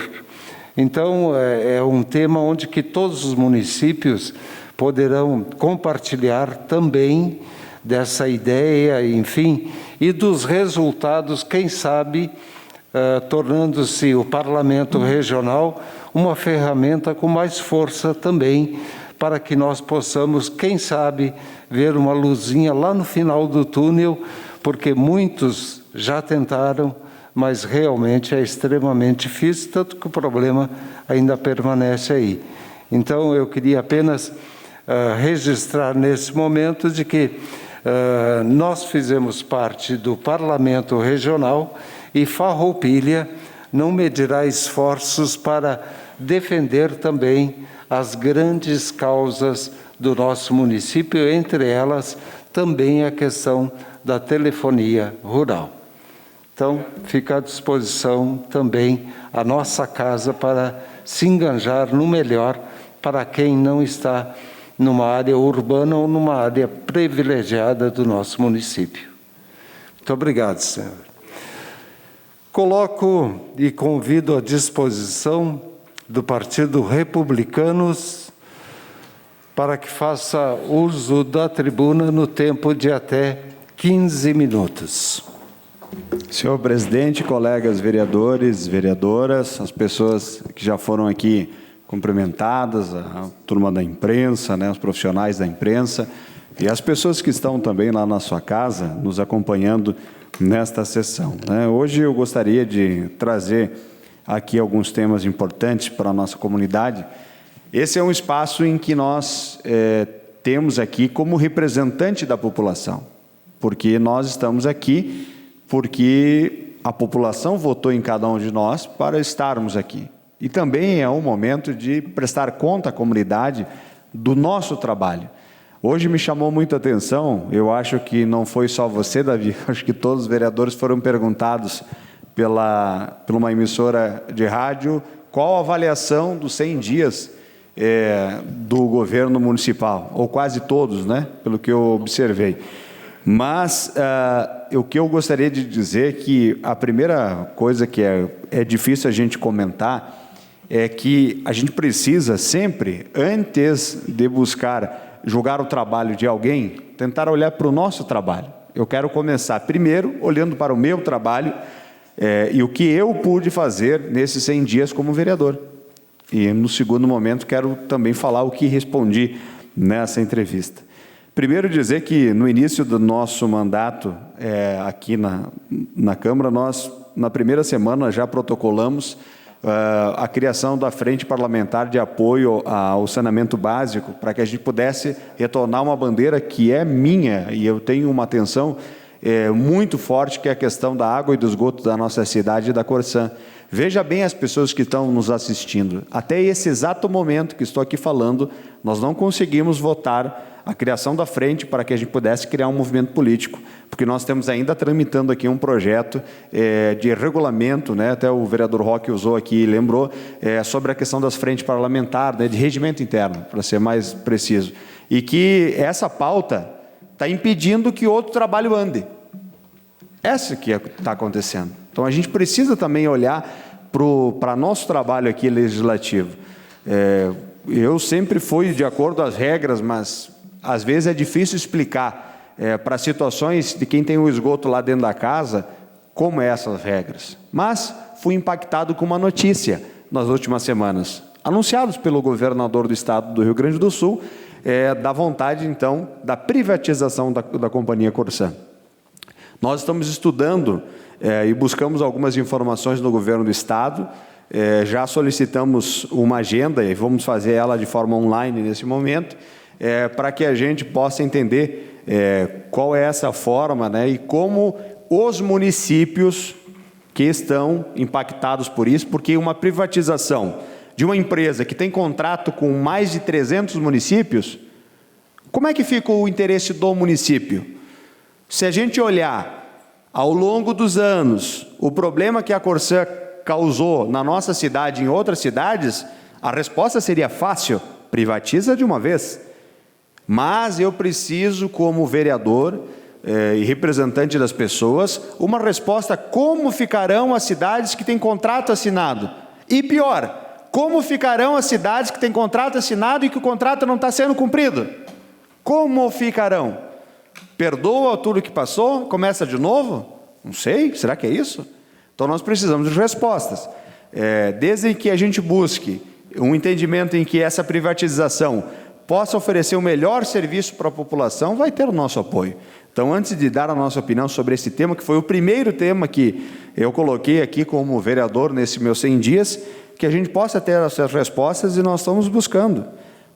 Então, é um tema onde que todos os municípios poderão compartilhar também dessa ideia, enfim, e dos resultados, quem sabe, tornando-se o Parlamento Regional uma ferramenta com mais força também, para que nós possamos, quem sabe, ver uma luzinha lá no final do túnel, porque muitos já tentaram, mas realmente é extremamente difícil, tanto que o problema ainda permanece aí. Então, eu queria apenas registrar nesse momento de que nós fizemos parte do Parlamento Regional e Farroupilha não medirá esforços para defender também as grandes causas do nosso município, entre elas também a questão da telefonia rural. Então, fica à disposição também a nossa casa para se enganjar no melhor para quem não está numa área urbana ou numa área privilegiada do nosso município. Muito obrigado, senhor. Coloco e convido à disposição do Partido Republicanos para que faça uso da tribuna no tempo de até 15 minutos. Senhor presidente, colegas vereadores, vereadoras, as pessoas que já foram aqui cumprimentadas, a turma da imprensa, os profissionais da imprensa e as pessoas que estão também lá na sua casa nos acompanhando nesta sessão. Hoje eu gostaria de trazer aqui alguns temas importantes para a nossa comunidade. Esse é um espaço em que nós temos aqui como representante da população, porque nós estamos aqui porque a população votou em cada um de nós para estarmos aqui. E também é um momento de prestar conta à comunidade do nosso trabalho. Hoje me chamou muita atenção, eu acho que não foi só você, Davi, acho que todos os vereadores foram perguntados por uma emissora de rádio qual a avaliação dos 100 dias do governo municipal, ou quase todos, pelo que eu observei. Mas o que eu gostaria de dizer é que a primeira coisa que é difícil a gente comentar é que a gente precisa sempre, antes de buscar julgar o trabalho de alguém, tentar olhar para o nosso trabalho. Eu quero começar primeiro olhando para o meu trabalho e o que eu pude fazer nesses 100 dias como vereador. E no segundo momento quero também falar o que respondi nessa entrevista. Primeiro dizer que no início do nosso mandato aqui na Câmara, nós na primeira semana já protocolamos a criação da Frente Parlamentar de Apoio ao Saneamento Básico, para que a gente pudesse retornar uma bandeira que é minha, e eu tenho uma atenção muito forte, que é a questão da água e do esgoto da nossa cidade e da Corsã. Veja bem as pessoas que estão nos assistindo. Até esse exato momento que estou aqui falando, nós não conseguimos votar a criação da frente para que a gente pudesse criar um movimento político, porque nós temos ainda tramitando aqui um projeto de regulamento, né? Até o vereador Roque usou aqui e lembrou, sobre a questão das frentes parlamentares, né? De regimento interno, para ser mais preciso. E que essa pauta está impedindo que outro trabalho ande. Essa que está acontecendo. Então, a gente precisa também olhar para nosso trabalho aqui legislativo. Eu sempre fui de acordo às regras, mas às vezes é difícil explicar para situações de quem tem o esgoto lá dentro da casa como é essas regras. Mas fui impactado com uma notícia nas últimas semanas, anunciados pelo governador do estado do Rio Grande do Sul, da vontade, então, da privatização da Companhia Corsã. Nós estamos estudando e buscamos algumas informações no governo do estado, já solicitamos uma agenda e vamos fazer ela de forma online nesse momento, para que a gente possa entender qual é essa forma, né, e como os municípios que estão impactados por isso, porque uma privatização de uma empresa que tem contrato com mais de 300 municípios, como é que fica o interesse do município? Se a gente olhar ao longo dos anos o problema que a Corsã causou na nossa cidade e em outras cidades, a resposta seria fácil: privatiza de uma vez. Mas eu preciso, como vereador e representante das pessoas, uma resposta: como ficarão as cidades que têm contrato assinado? E pior, como ficarão as cidades que têm contrato assinado e que o contrato não está sendo cumprido? Como ficarão? Perdoa tudo que passou? Começa de novo? Não sei, será que é isso? Então nós precisamos de respostas. Desde que a gente busque um entendimento em que essa privatização possa oferecer o melhor serviço para a população, vai ter o nosso apoio. Então, antes de dar a nossa opinião sobre esse tema, que foi o primeiro tema que eu coloquei aqui como vereador nesse meus 100 dias, que a gente possa ter essas respostas, e nós estamos buscando.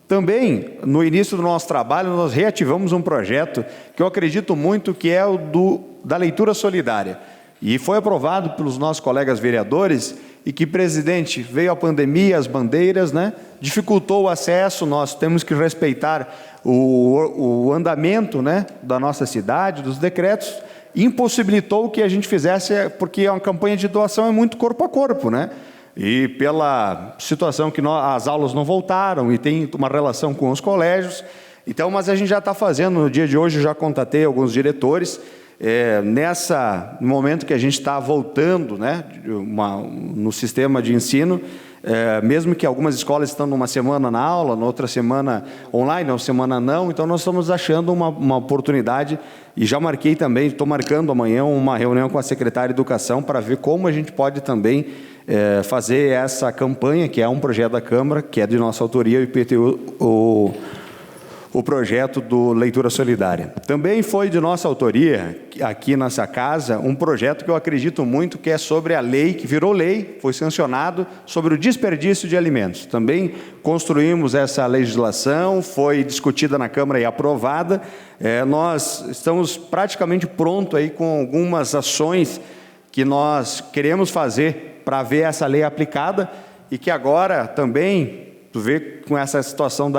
Também, no início do nosso trabalho, nós reativamos um projeto que eu acredito muito, que é o da leitura solidária. E foi aprovado pelos nossos colegas vereadores, e que, presidente, veio a pandemia, as bandeiras, né, dificultou o acesso, nós temos que respeitar o andamento, né, da nossa cidade, dos decretos, impossibilitou que a gente fizesse, porque a campanha de doação é muito corpo a corpo, né? E pela situação que as aulas não voltaram e tem uma relação com os colégios. Então, mas a gente já está fazendo, no dia de hoje eu já contatei alguns diretores, no momento que a gente está voltando, né, no sistema de ensino, mesmo que algumas escolas estão numa semana na aula, na outra semana online, na semana não, então nós estamos achando uma oportunidade, e já marquei também, estou marcando amanhã uma reunião com a secretária de Educação para ver como a gente pode também fazer essa campanha, que é um projeto da Câmara, que é de nossa autoria, o IPTU, o projeto do Leitura Solidária. Também foi de nossa autoria, aqui nessa casa, um projeto que eu acredito muito, que é sobre a lei, que virou lei, foi sancionado, sobre o desperdício de alimentos. Também construímos essa legislação, foi discutida na Câmara e aprovada. Nós estamos praticamente prontos aí com algumas ações que nós queremos fazer para ver essa lei aplicada, e que agora também, tu vê com essa situação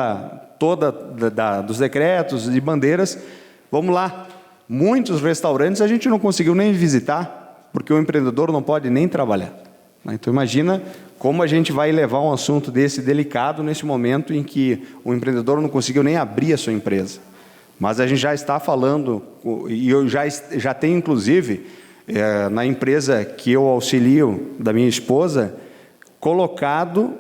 dos decretos e bandeiras, vamos lá, muitos restaurantes a gente não conseguiu nem visitar, porque o empreendedor não pode nem trabalhar. Então imagina como a gente vai levar um assunto desse delicado nesse momento em que o empreendedor não conseguiu nem abrir a sua empresa. Mas a gente já está falando, e eu já tenho inclusive, na empresa que eu auxilio da minha esposa, colocado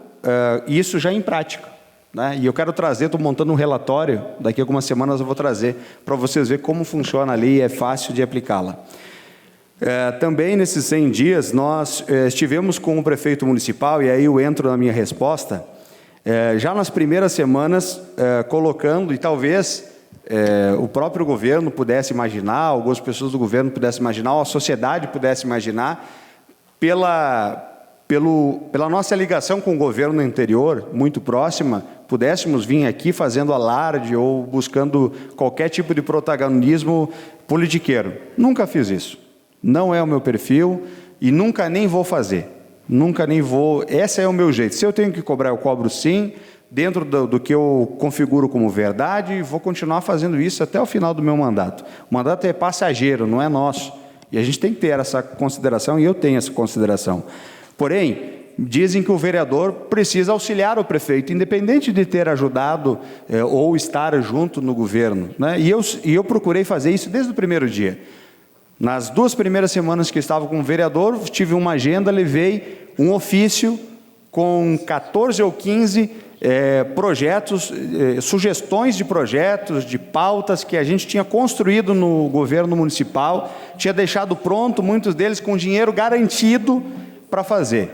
isso já em prática. Né? E eu quero trazer, estou montando um relatório, daqui a algumas semanas eu vou trazer, para vocês verem como funciona a lei e é fácil de aplicá-la. Também nesses 100 dias, nós estivemos com o prefeito municipal, e aí eu entro na minha resposta, já nas primeiras semanas, colocando, e talvez o próprio governo pudesse imaginar, algumas pessoas do governo pudessem imaginar, ou a sociedade pudesse imaginar, pela nossa ligação com o governo anterior, muito próxima, pudéssemos vir aqui fazendo alarde ou buscando qualquer tipo de protagonismo politiqueiro. Nunca fiz isso. Não é o meu perfil e nunca nem vou fazer. Nunca nem vou. Esse é o meu jeito. Se eu tenho que cobrar, eu cobro sim, dentro do que eu configuro como verdade, e vou continuar fazendo isso até o final do meu mandato. O mandato é passageiro, não é nosso. E a gente tem que ter essa consideração, e eu tenho essa consideração. Porém, dizem que o vereador precisa auxiliar o prefeito, independente de ter ajudado ou estar junto no governo, né? E eu procurei fazer isso desde o primeiro dia. Nas 2 primeiras semanas que eu estava como vereador, tive uma agenda, levei um ofício com 14 ou 15 projetos, sugestões de projetos, de pautas que a gente tinha construído no governo municipal, tinha deixado pronto, muitos deles com dinheiro garantido para fazer.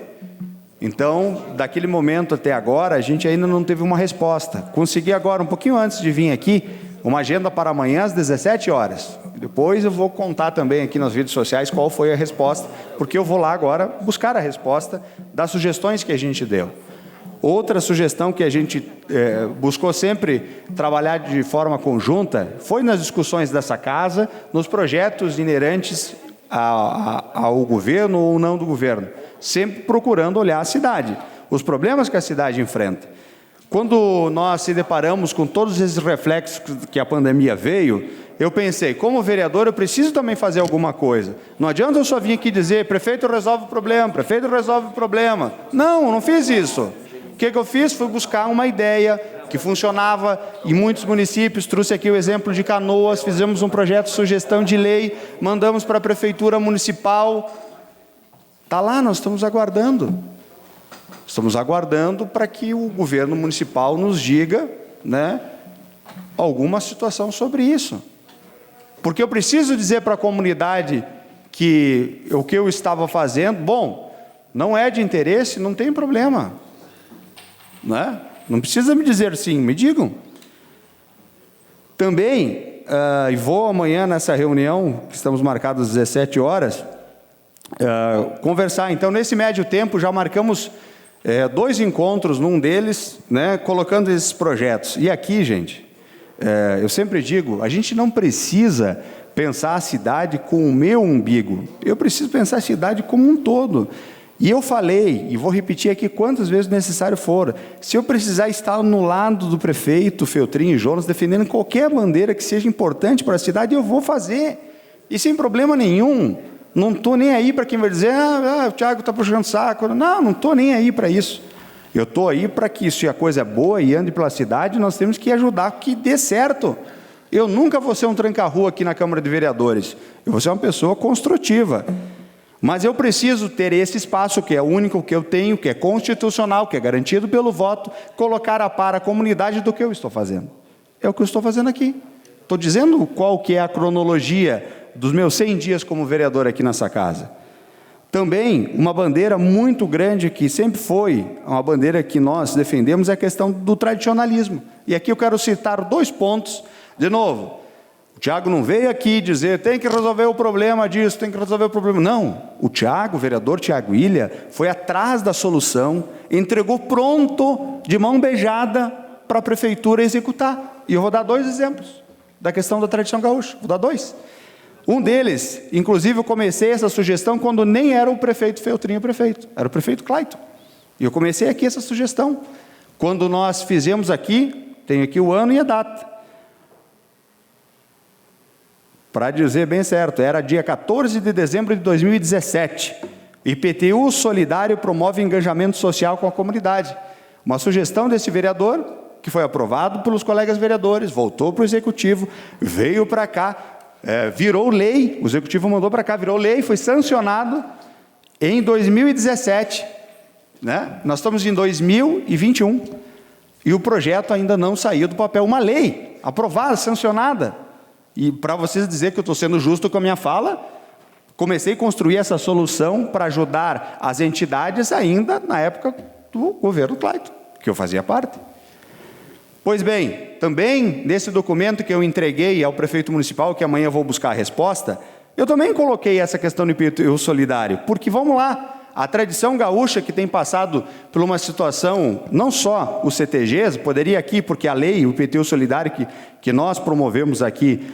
Então, daquele momento até agora, a gente ainda não teve uma resposta. Consegui agora, um pouquinho antes de vir aqui, uma agenda para amanhã às 17 horas. Depois eu vou contar também aqui nas redes sociais qual foi a resposta, porque eu vou lá agora buscar a resposta das sugestões que a gente deu. Outra sugestão que a gente buscou sempre trabalhar de forma conjunta foi nas discussões dessa casa, nos projetos inerentes ao governo ou não do governo, sempre procurando olhar a cidade, os problemas que a cidade enfrenta. Quando nós se deparamos com todos esses reflexos que a pandemia veio, eu pensei, como vereador, eu preciso também fazer alguma coisa. Não adianta eu só vir aqui dizer, prefeito resolve o problema, prefeito resolve o problema. Não fiz isso. O que eu fiz foi buscar uma ideia que funcionava em muitos municípios, trouxe aqui o exemplo de Canoas, fizemos um projeto de sugestão de lei, mandamos para a Prefeitura Municipal. Está lá, nós estamos aguardando. Estamos aguardando para que o governo municipal nos diga, né, alguma situação sobre isso. Porque eu preciso dizer para a comunidade que o que eu estava fazendo, bom, não é de interesse, não tem problema. Né? Não precisa me dizer sim, me digam. Também, e vou amanhã nessa reunião, que estamos marcados às 17 horas, conversar. Então, nesse médio tempo, já marcamos 2 encontros, num deles, né, colocando esses projetos. E aqui, gente, eu sempre digo, a gente não precisa pensar a cidade com o meu umbigo. Eu preciso pensar a cidade como um todo. E eu falei, e vou repetir aqui quantas vezes necessário for, se eu precisar estar no lado do prefeito Feltrinho e Jonas, defendendo qualquer bandeira que seja importante para a cidade, eu vou fazer. E sem problema nenhum. Não estou nem aí para quem vai dizer, o Thiago está puxando saco. Não estou nem aí para isso. Eu estou aí para que, se a coisa é boa e ande pela cidade, nós temos que ajudar que dê certo. Eu nunca vou ser um tranca-rua aqui na Câmara de Vereadores. Eu vou ser uma pessoa construtiva. Mas eu preciso ter esse espaço, que é o único que eu tenho, que é constitucional, que é garantido pelo voto, colocar a par a comunidade do que eu estou fazendo. É o que eu estou fazendo aqui. Estou dizendo qual que é a cronologia dos meus 100 dias como vereador aqui nessa casa. Também, uma bandeira muito grande, que sempre foi uma bandeira que nós defendemos, é a questão do tradicionalismo. E aqui eu quero citar 2 pontos. De novo, o Thiago não veio aqui dizer, tem que resolver o problema disso, tem que resolver o problema. Não, o Thiago, o vereador Thiago Ilha, foi atrás da solução, entregou pronto, de mão beijada, para a prefeitura executar. E eu vou dar 2 exemplos da questão da tradição gaúcha. Vou dar 2. Um deles, inclusive eu comecei essa sugestão quando nem era o prefeito Feltrinho prefeito, era o prefeito Clayton. E eu comecei aqui essa sugestão. Quando nós fizemos aqui, tenho aqui o ano e a data. Para dizer bem certo, era dia 14 de dezembro de 2017. IPTU Solidário promove engajamento social com a comunidade. Uma sugestão desse vereador, que foi aprovado pelos colegas vereadores, voltou para o Executivo, veio para cá, virou lei, o Executivo mandou para cá, virou lei, foi sancionado em 2017. Né? Nós estamos em 2021 e o projeto ainda não saiu do papel. Uma lei aprovada, sancionada. E para vocês dizer que eu estou sendo justo com a minha fala, comecei a construir essa solução para ajudar as entidades ainda na época do governo Clayton, que eu fazia parte. Pois bem, também nesse documento que eu entreguei ao prefeito municipal, que amanhã eu vou buscar a resposta, eu também coloquei essa questão do IPTU solidário, porque vamos lá, A tradição gaúcha que tem passado por uma situação, não só os CTGs, poderia aqui, porque a lei, o IPTU solidário que nós promovemos aqui,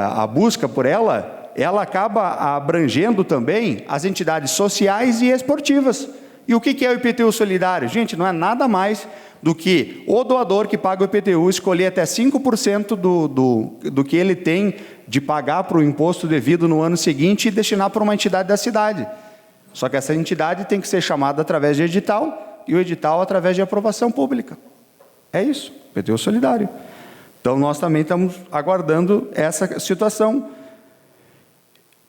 a busca por ela acaba abrangendo também as entidades sociais e esportivas. E o que é o IPTU solidário? Gente, não é nada mais do que o doador que paga o IPTU escolher até 5% do que ele tem de pagar para o imposto devido no ano seguinte e destinar para uma entidade da cidade. Só que essa entidade tem que ser chamada através de edital, e o edital através de aprovação pública. É isso, IPTU solidário. Então, nós também estamos aguardando essa situação.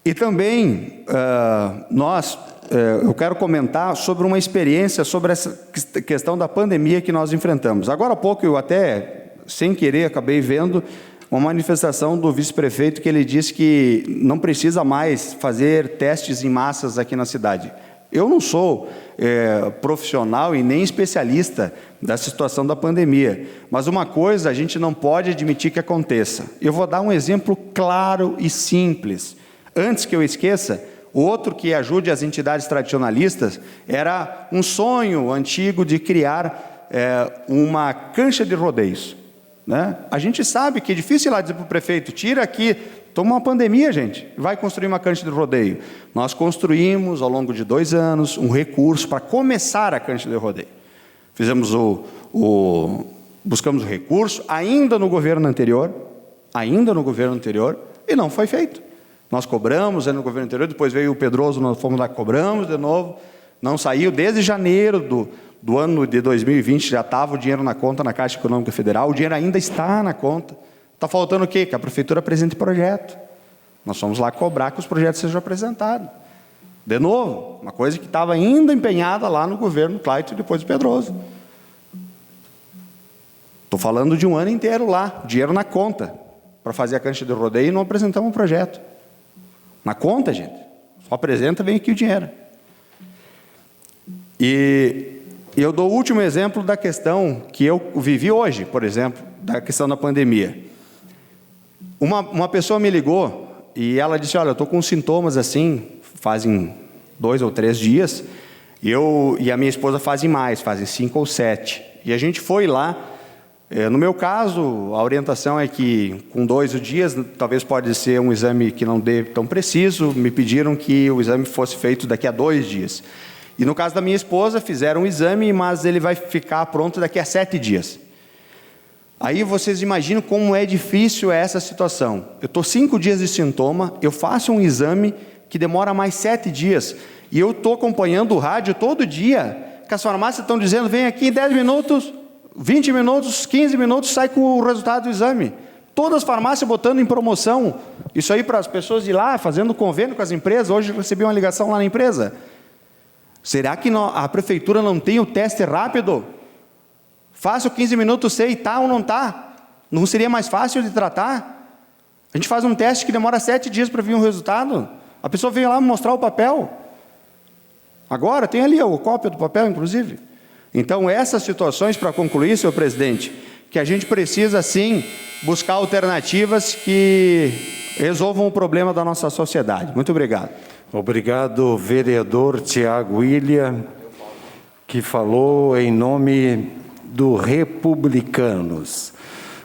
E também, eu quero comentar sobre uma experiência, sobre essa questão da pandemia que nós enfrentamos. Agora há pouco, eu até, sem querer, acabei vendo uma manifestação do vice-prefeito que ele disse que não precisa mais fazer testes em massas aqui na cidade. Eu não sou profissional e nem especialista da situação da pandemia, mas uma coisa a gente não pode admitir que aconteça. Eu vou dar um exemplo claro e simples. Antes que eu esqueça, o outro que ajude as entidades tradicionalistas era um sonho antigo de criar uma cancha de rodeios. Né? A gente sabe que é difícil ir lá dizer para o prefeito, tira aqui, toma uma pandemia, gente, vai construir uma cancha de rodeio. Nós construímos, ao longo de 2 anos, um recurso para começar a cancha de rodeio. Fizemos buscamos o recurso, ainda no governo anterior, e não foi feito. Nós cobramos no governo anterior, depois veio o Pedroso, nós fomos lá, cobramos de novo, não saiu, desde janeiro do ano de 2020 já estava o dinheiro na conta na Caixa Econômica Federal, o dinheiro ainda está na conta. Está faltando o quê? Que a prefeitura apresente projeto. Nós fomos lá cobrar que os projetos sejam apresentados. De novo, uma coisa que estava ainda empenhada lá no governo Clayton e depois do Pedroso. Estou falando de um ano inteiro lá, dinheiro na conta, para fazer a cancha de rodeio e não apresentamos um projeto. Na conta, gente. Só apresenta, vem aqui o dinheiro. E eu dou o último exemplo da questão que eu vivi hoje, por exemplo, da questão da pandemia. Uma pessoa me ligou e ela disse, olha, eu estou com sintomas assim, fazem 2 ou 3 dias, e a minha esposa fazem 5 ou 7. E a gente foi lá, no meu caso, a orientação é que com 2 dias, talvez pode ser um exame que não dê tão preciso, me pediram que o exame fosse feito daqui a 2 dias. E no caso da minha esposa, fizeram um exame, mas ele vai ficar pronto daqui a 7 dias. Aí vocês imaginam como é difícil essa situação. Eu estou 5 dias de sintoma, eu faço um exame que demora mais 7 dias, e eu estou acompanhando o rádio todo dia, que as farmácias estão dizendo, vem aqui em 10 minutos, 20 minutos, 15 minutos, sai com o resultado do exame. Todas as farmácias botando em promoção, isso aí para as pessoas ir lá, fazendo convênio com as empresas. Hoje eu recebi uma ligação lá na empresa. Será que a prefeitura não tem o teste rápido? Faço 15 minutos, sei, está ou não está? Não seria mais fácil de tratar? A gente faz um teste que demora 7 dias para vir um resultado. A pessoa vem lá mostrar o papel. Agora, tem ali a cópia do papel, inclusive. Então, essas situações, para concluir, senhor presidente, que a gente precisa, sim, buscar alternativas que resolvam o problema da nossa sociedade. Muito obrigado. Obrigado, vereador Tiago William, que falou em nome do Republicanos.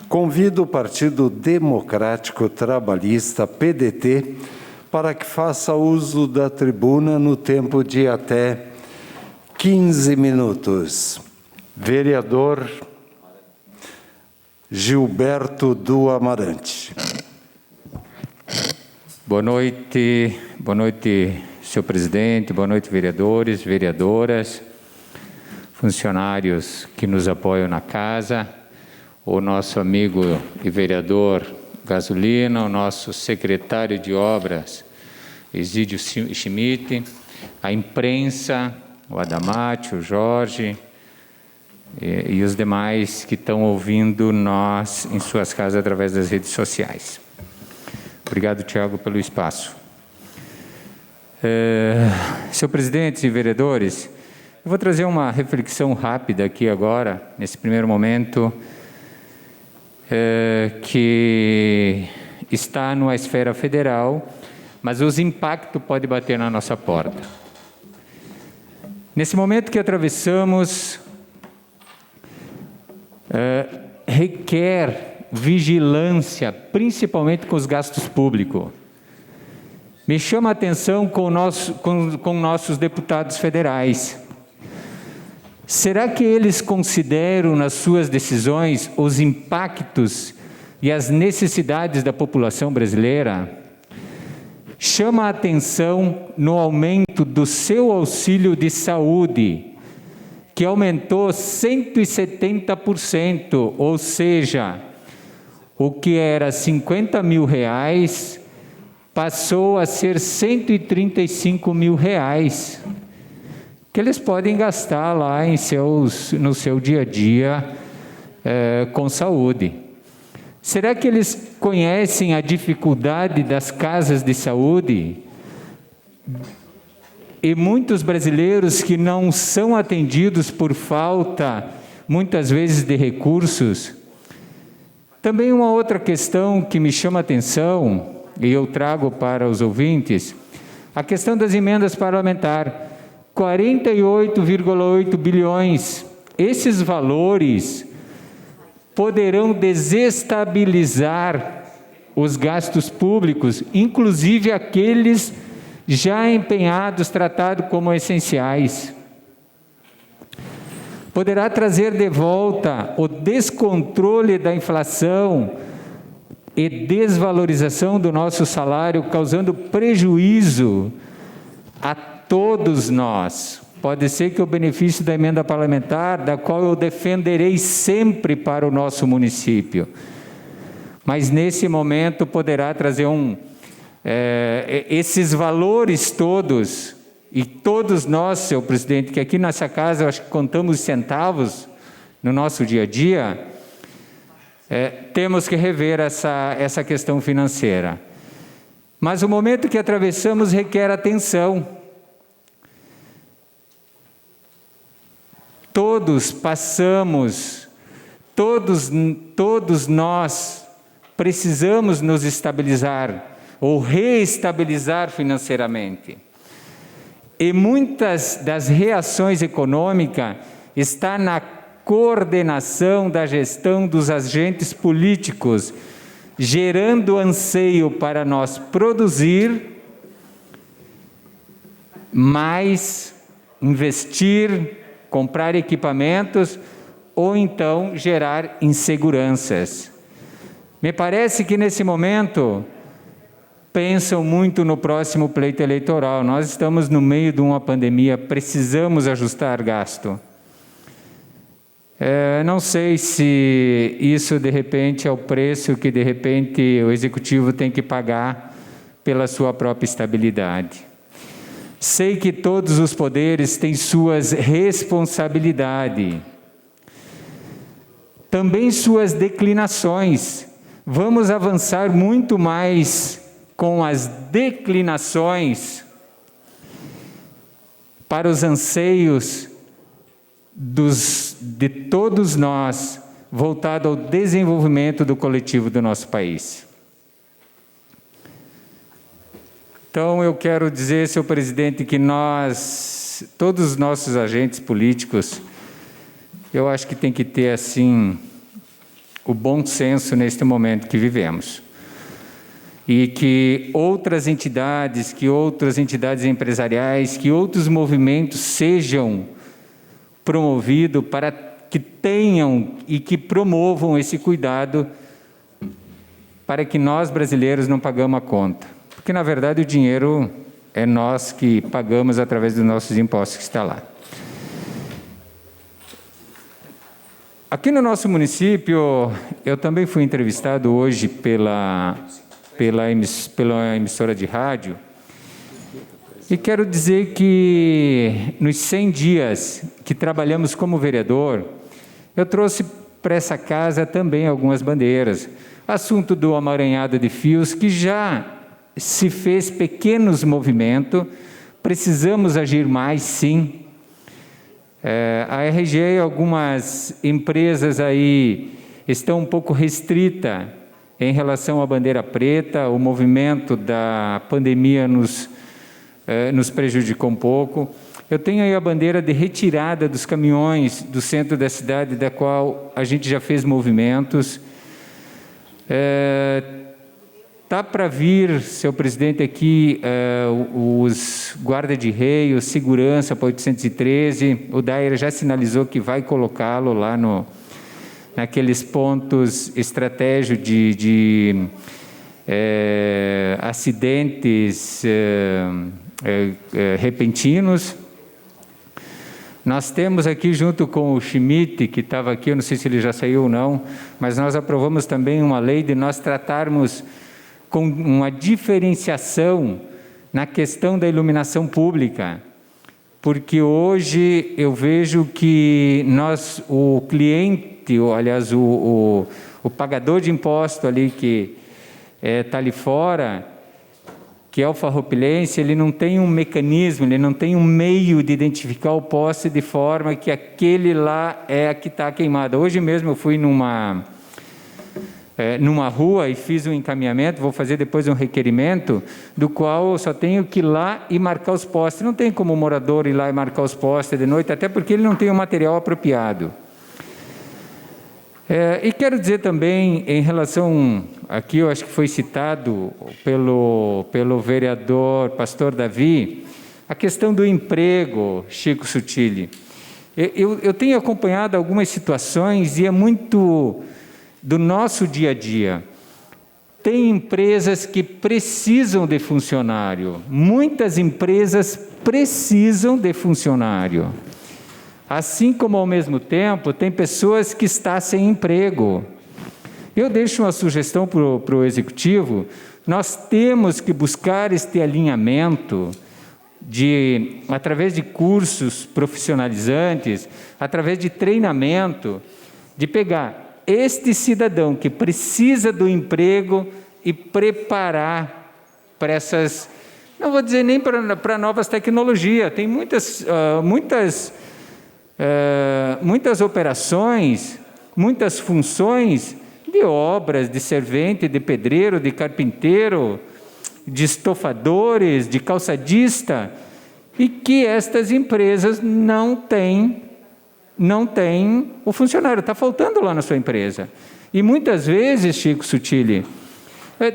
Convido o Partido Democrático Trabalhista, PDT, para que faça uso da tribuna no tempo de até 15 minutos. Vereador Gilberto do Amarante. Boa noite, senhor presidente, boa noite, vereadores, vereadoras, funcionários que nos apoiam na casa, o nosso amigo e vereador Gasolina, o nosso secretário de obras, Exídio Schmidt, a imprensa, o Adamati, o Jorge e os demais que estão ouvindo nós em suas casas através das redes sociais. Obrigado, Tiago, pelo espaço. Senhor presidente e vereadores, eu vou trazer uma reflexão rápida aqui agora, nesse primeiro momento, que está numa esfera federal, mas os impactos podem bater na nossa porta. Nesse momento que atravessamos, requer vigilância, principalmente com os gastos públicos. Me chama a atenção com nossos deputados federais. Será que eles consideram nas suas decisões os impactos e as necessidades da população brasileira? Chama a atenção no aumento do seu auxílio de saúde, que aumentou 170%, ou seja, o que era 50 mil reais passou a ser 135 mil reais, que eles podem gastar lá no seu dia a dia com saúde. Será que eles conhecem a dificuldade das casas de saúde? E muitos brasileiros que não são atendidos por falta, muitas vezes, de recursos. Também uma outra questão que me chama a atenção, e eu trago para os ouvintes, a questão das emendas parlamentares. 48,8 bilhões. Esses valores poderão desestabilizar os gastos públicos, inclusive aqueles já empenhados, tratados como essenciais. Poderá trazer de volta o descontrole da inflação e desvalorização do nosso salário, causando prejuízo a todos nós. Pode ser que o benefício da emenda parlamentar, da qual eu defenderei sempre para o nosso município, mas nesse momento poderá trazer esses valores todos, e todos nós, senhor presidente, que aqui nessa casa eu acho que contamos centavos no nosso dia a dia, temos que rever essa questão financeira. Mas o momento que atravessamos requer atenção. Todos passamos, todos nós precisamos nos estabilizar ou reestabilizar financeiramente. E muitas das reações econômicas estão na coordenação da gestão dos agentes políticos, gerando anseio para nós produzir mais, investir, comprar equipamentos ou então gerar inseguranças. Me parece que nesse momento pensam muito no próximo pleito eleitoral. Nós estamos no meio de uma pandemia, precisamos ajustar gasto. Não sei se isso de repente é o preço que de repente o executivo tem que pagar pela sua própria estabilidade. Sei que todos os poderes têm suas responsabilidades, também suas declinações. Vamos avançar muito mais com as declinações para os anseios de todos nós, voltado ao desenvolvimento do coletivo do nosso país. Então, eu quero dizer, senhor presidente, que todos os nossos agentes políticos, eu acho que tem que ter, assim, o bom senso neste momento que vivemos. E que outras entidades empresariais, que outros movimentos sejam promovidos para que tenham e que promovam esse cuidado para que nós, brasileiros, não pagamos a conta. Porque, na verdade, o dinheiro é nós que pagamos através dos nossos impostos que está lá. Aqui no nosso município, eu também fui entrevistado hoje pela emissora de rádio, e quero dizer que nos 100 dias que trabalhamos como vereador, eu trouxe para essa casa também algumas bandeiras. Assunto do amaranhado de fios, que já se fez pequenos movimentos, precisamos agir mais, sim. A RG, algumas empresas aí estão um pouco restritas em relação à bandeira preta. O movimento da pandemia nos nos prejudicou um pouco. Eu tenho aí a bandeira de retirada dos caminhões do centro da cidade, da qual a gente já fez movimentos. Está para vir, senhor presidente, aqui os guarda de rei, o segurança para 813. O Dair já sinalizou que vai colocá-lo lá naqueles pontos estratégicos de acidentes repentinos. Nós temos aqui, junto com o Schmidt, que estava aqui, eu não sei se ele já saiu ou não, mas nós aprovamos também uma lei de nós tratarmos com uma diferenciação na questão da iluminação pública, porque hoje eu vejo que o cliente, aliás, o pagador de imposto ali que está ali fora, que é o farroupilense, ele não tem um mecanismo, ele não tem um meio de identificar o poste de forma que aquele lá é a que está queimada. Hoje mesmo eu fui numa rua e fiz um encaminhamento, vou fazer depois um requerimento, do qual eu só tenho que ir lá e marcar os postes. Não tem como o morador ir lá e marcar os postes de noite, até porque ele não tem o material apropriado. E quero dizer também, em relação, aqui eu acho que foi citado pelo vereador Pastor Davi, a questão do emprego, Chico Sutili. Eu tenho acompanhado algumas situações e é muito do nosso dia a dia. Tem empresas que precisam de funcionário, muitas empresas precisam de funcionário. Assim como, ao mesmo tempo, tem pessoas que estão sem emprego. Eu deixo uma sugestão para o Executivo, nós temos que buscar este alinhamento através de cursos profissionalizantes, através de treinamento, de pegar este cidadão que precisa do emprego e preparar para essas, não vou dizer nem para novas tecnologias, tem muitas operações, muitas funções de obras, de servente, de pedreiro, de carpinteiro, de estofadores, de calçadista, e que estas empresas não têm o funcionário, está faltando lá na sua empresa. E muitas vezes, Chico Sutili,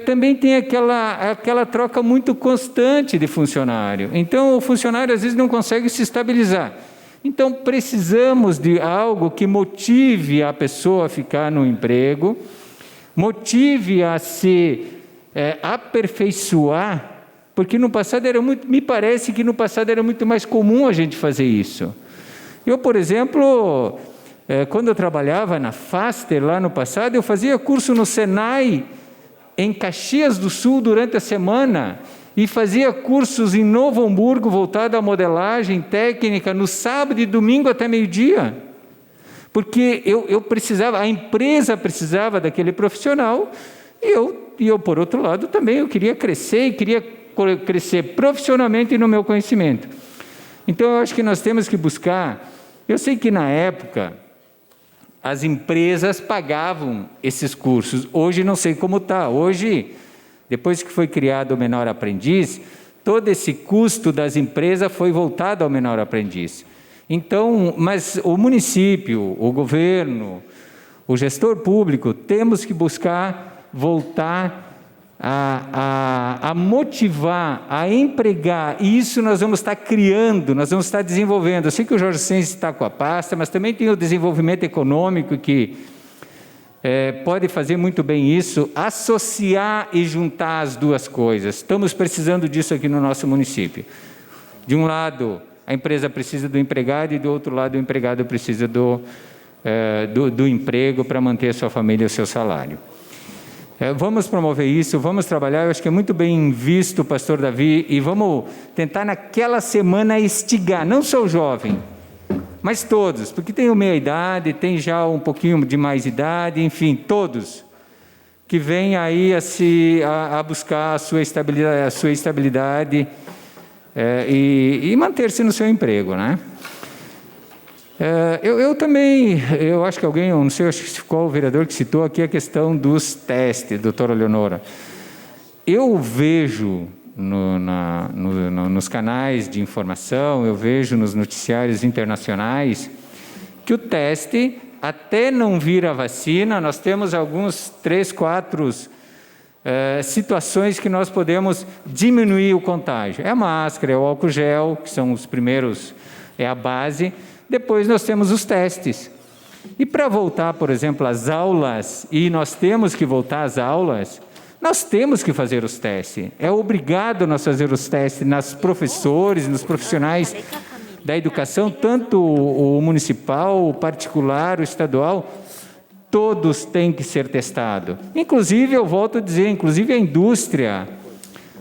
também tem aquela troca muito constante de funcionário. Então, o funcionário às vezes não consegue se estabilizar. Então, precisamos de algo que motive a pessoa a ficar no emprego, motive a se aperfeiçoar, porque no passado me parece que no passado era muito mais comum a gente fazer isso. Eu, por exemplo, quando eu trabalhava na Faster, lá no passado, eu fazia curso no Senai, em Caxias do Sul, durante a semana, e fazia cursos em Novo Hamburgo, voltado à modelagem técnica, no sábado e domingo até meio-dia. Porque eu precisava, a empresa precisava daquele profissional, e eu, por outro lado, também eu queria crescer, e queria crescer profissionalmente no meu conhecimento. Então, eu acho que nós temos que buscar, eu sei que na época, as empresas pagavam esses cursos, hoje não sei como está, hoje, depois que foi criado o menor aprendiz, todo esse custo das empresas foi voltado ao menor aprendiz. Então, mas o município, o governo, o gestor público, temos que buscar voltar a motivar, a empregar, e isso nós vamos estar criando, nós vamos estar desenvolvendo. Eu sei que o Jorge Sense está com a pasta, mas também tem o desenvolvimento econômico que pode fazer muito bem isso, associar e juntar as duas coisas. Estamos precisando disso aqui no nosso município. De um lado, a empresa precisa do empregado e do outro lado, o empregado precisa do emprego para manter a sua família e o seu salário. Vamos promover isso, vamos trabalhar, eu acho que é muito bem visto, pastor Davi, e vamos tentar naquela semana estigar, não só o jovem, mas todos, porque tem o meia-idade, tem já um pouquinho de mais idade, enfim, todos que vêm aí a buscar a sua estabilidade e manter-se no seu emprego, né? Eu também, eu acho que alguém, eu não sei qual o vereador que citou aqui a questão dos testes, doutora Leonora. Eu vejo nos canais de informação, eu vejo nos noticiários internacionais, que o teste, até não vir a vacina, nós temos alguns 3, 4 situações que nós podemos diminuir o contágio. É a máscara, é o álcool gel, que são os primeiros, é a base. Depois nós temos os testes. E para voltar, por exemplo, às aulas, e nós temos que voltar às aulas, nós temos que fazer os testes. É obrigado nós fazer os testes nos professores, nos profissionais da educação, tanto o municipal, o particular, o estadual, todos têm que ser testados. Inclusive, eu volto a dizer, inclusive a indústria,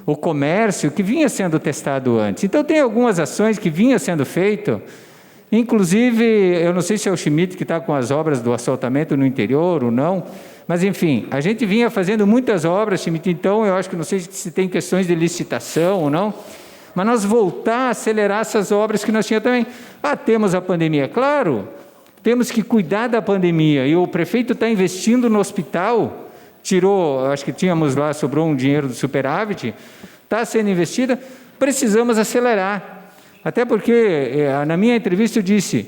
o comércio, que vinha sendo testado antes. Então, tem algumas ações que vinham sendo feitas. Inclusive, eu não sei se é o Schmidt que está com as obras do asfaltamento no interior ou não, mas, enfim, a gente vinha fazendo muitas obras, Schmidt, então eu acho que não sei se tem questões de licitação ou não, mas nós voltar a acelerar essas obras que nós tínhamos também. Temos a pandemia, claro, temos que cuidar da pandemia, e o prefeito está investindo no hospital, acho que tínhamos lá, sobrou um dinheiro do superávit, está sendo investida, precisamos acelerar. Até porque, na minha entrevista, eu disse,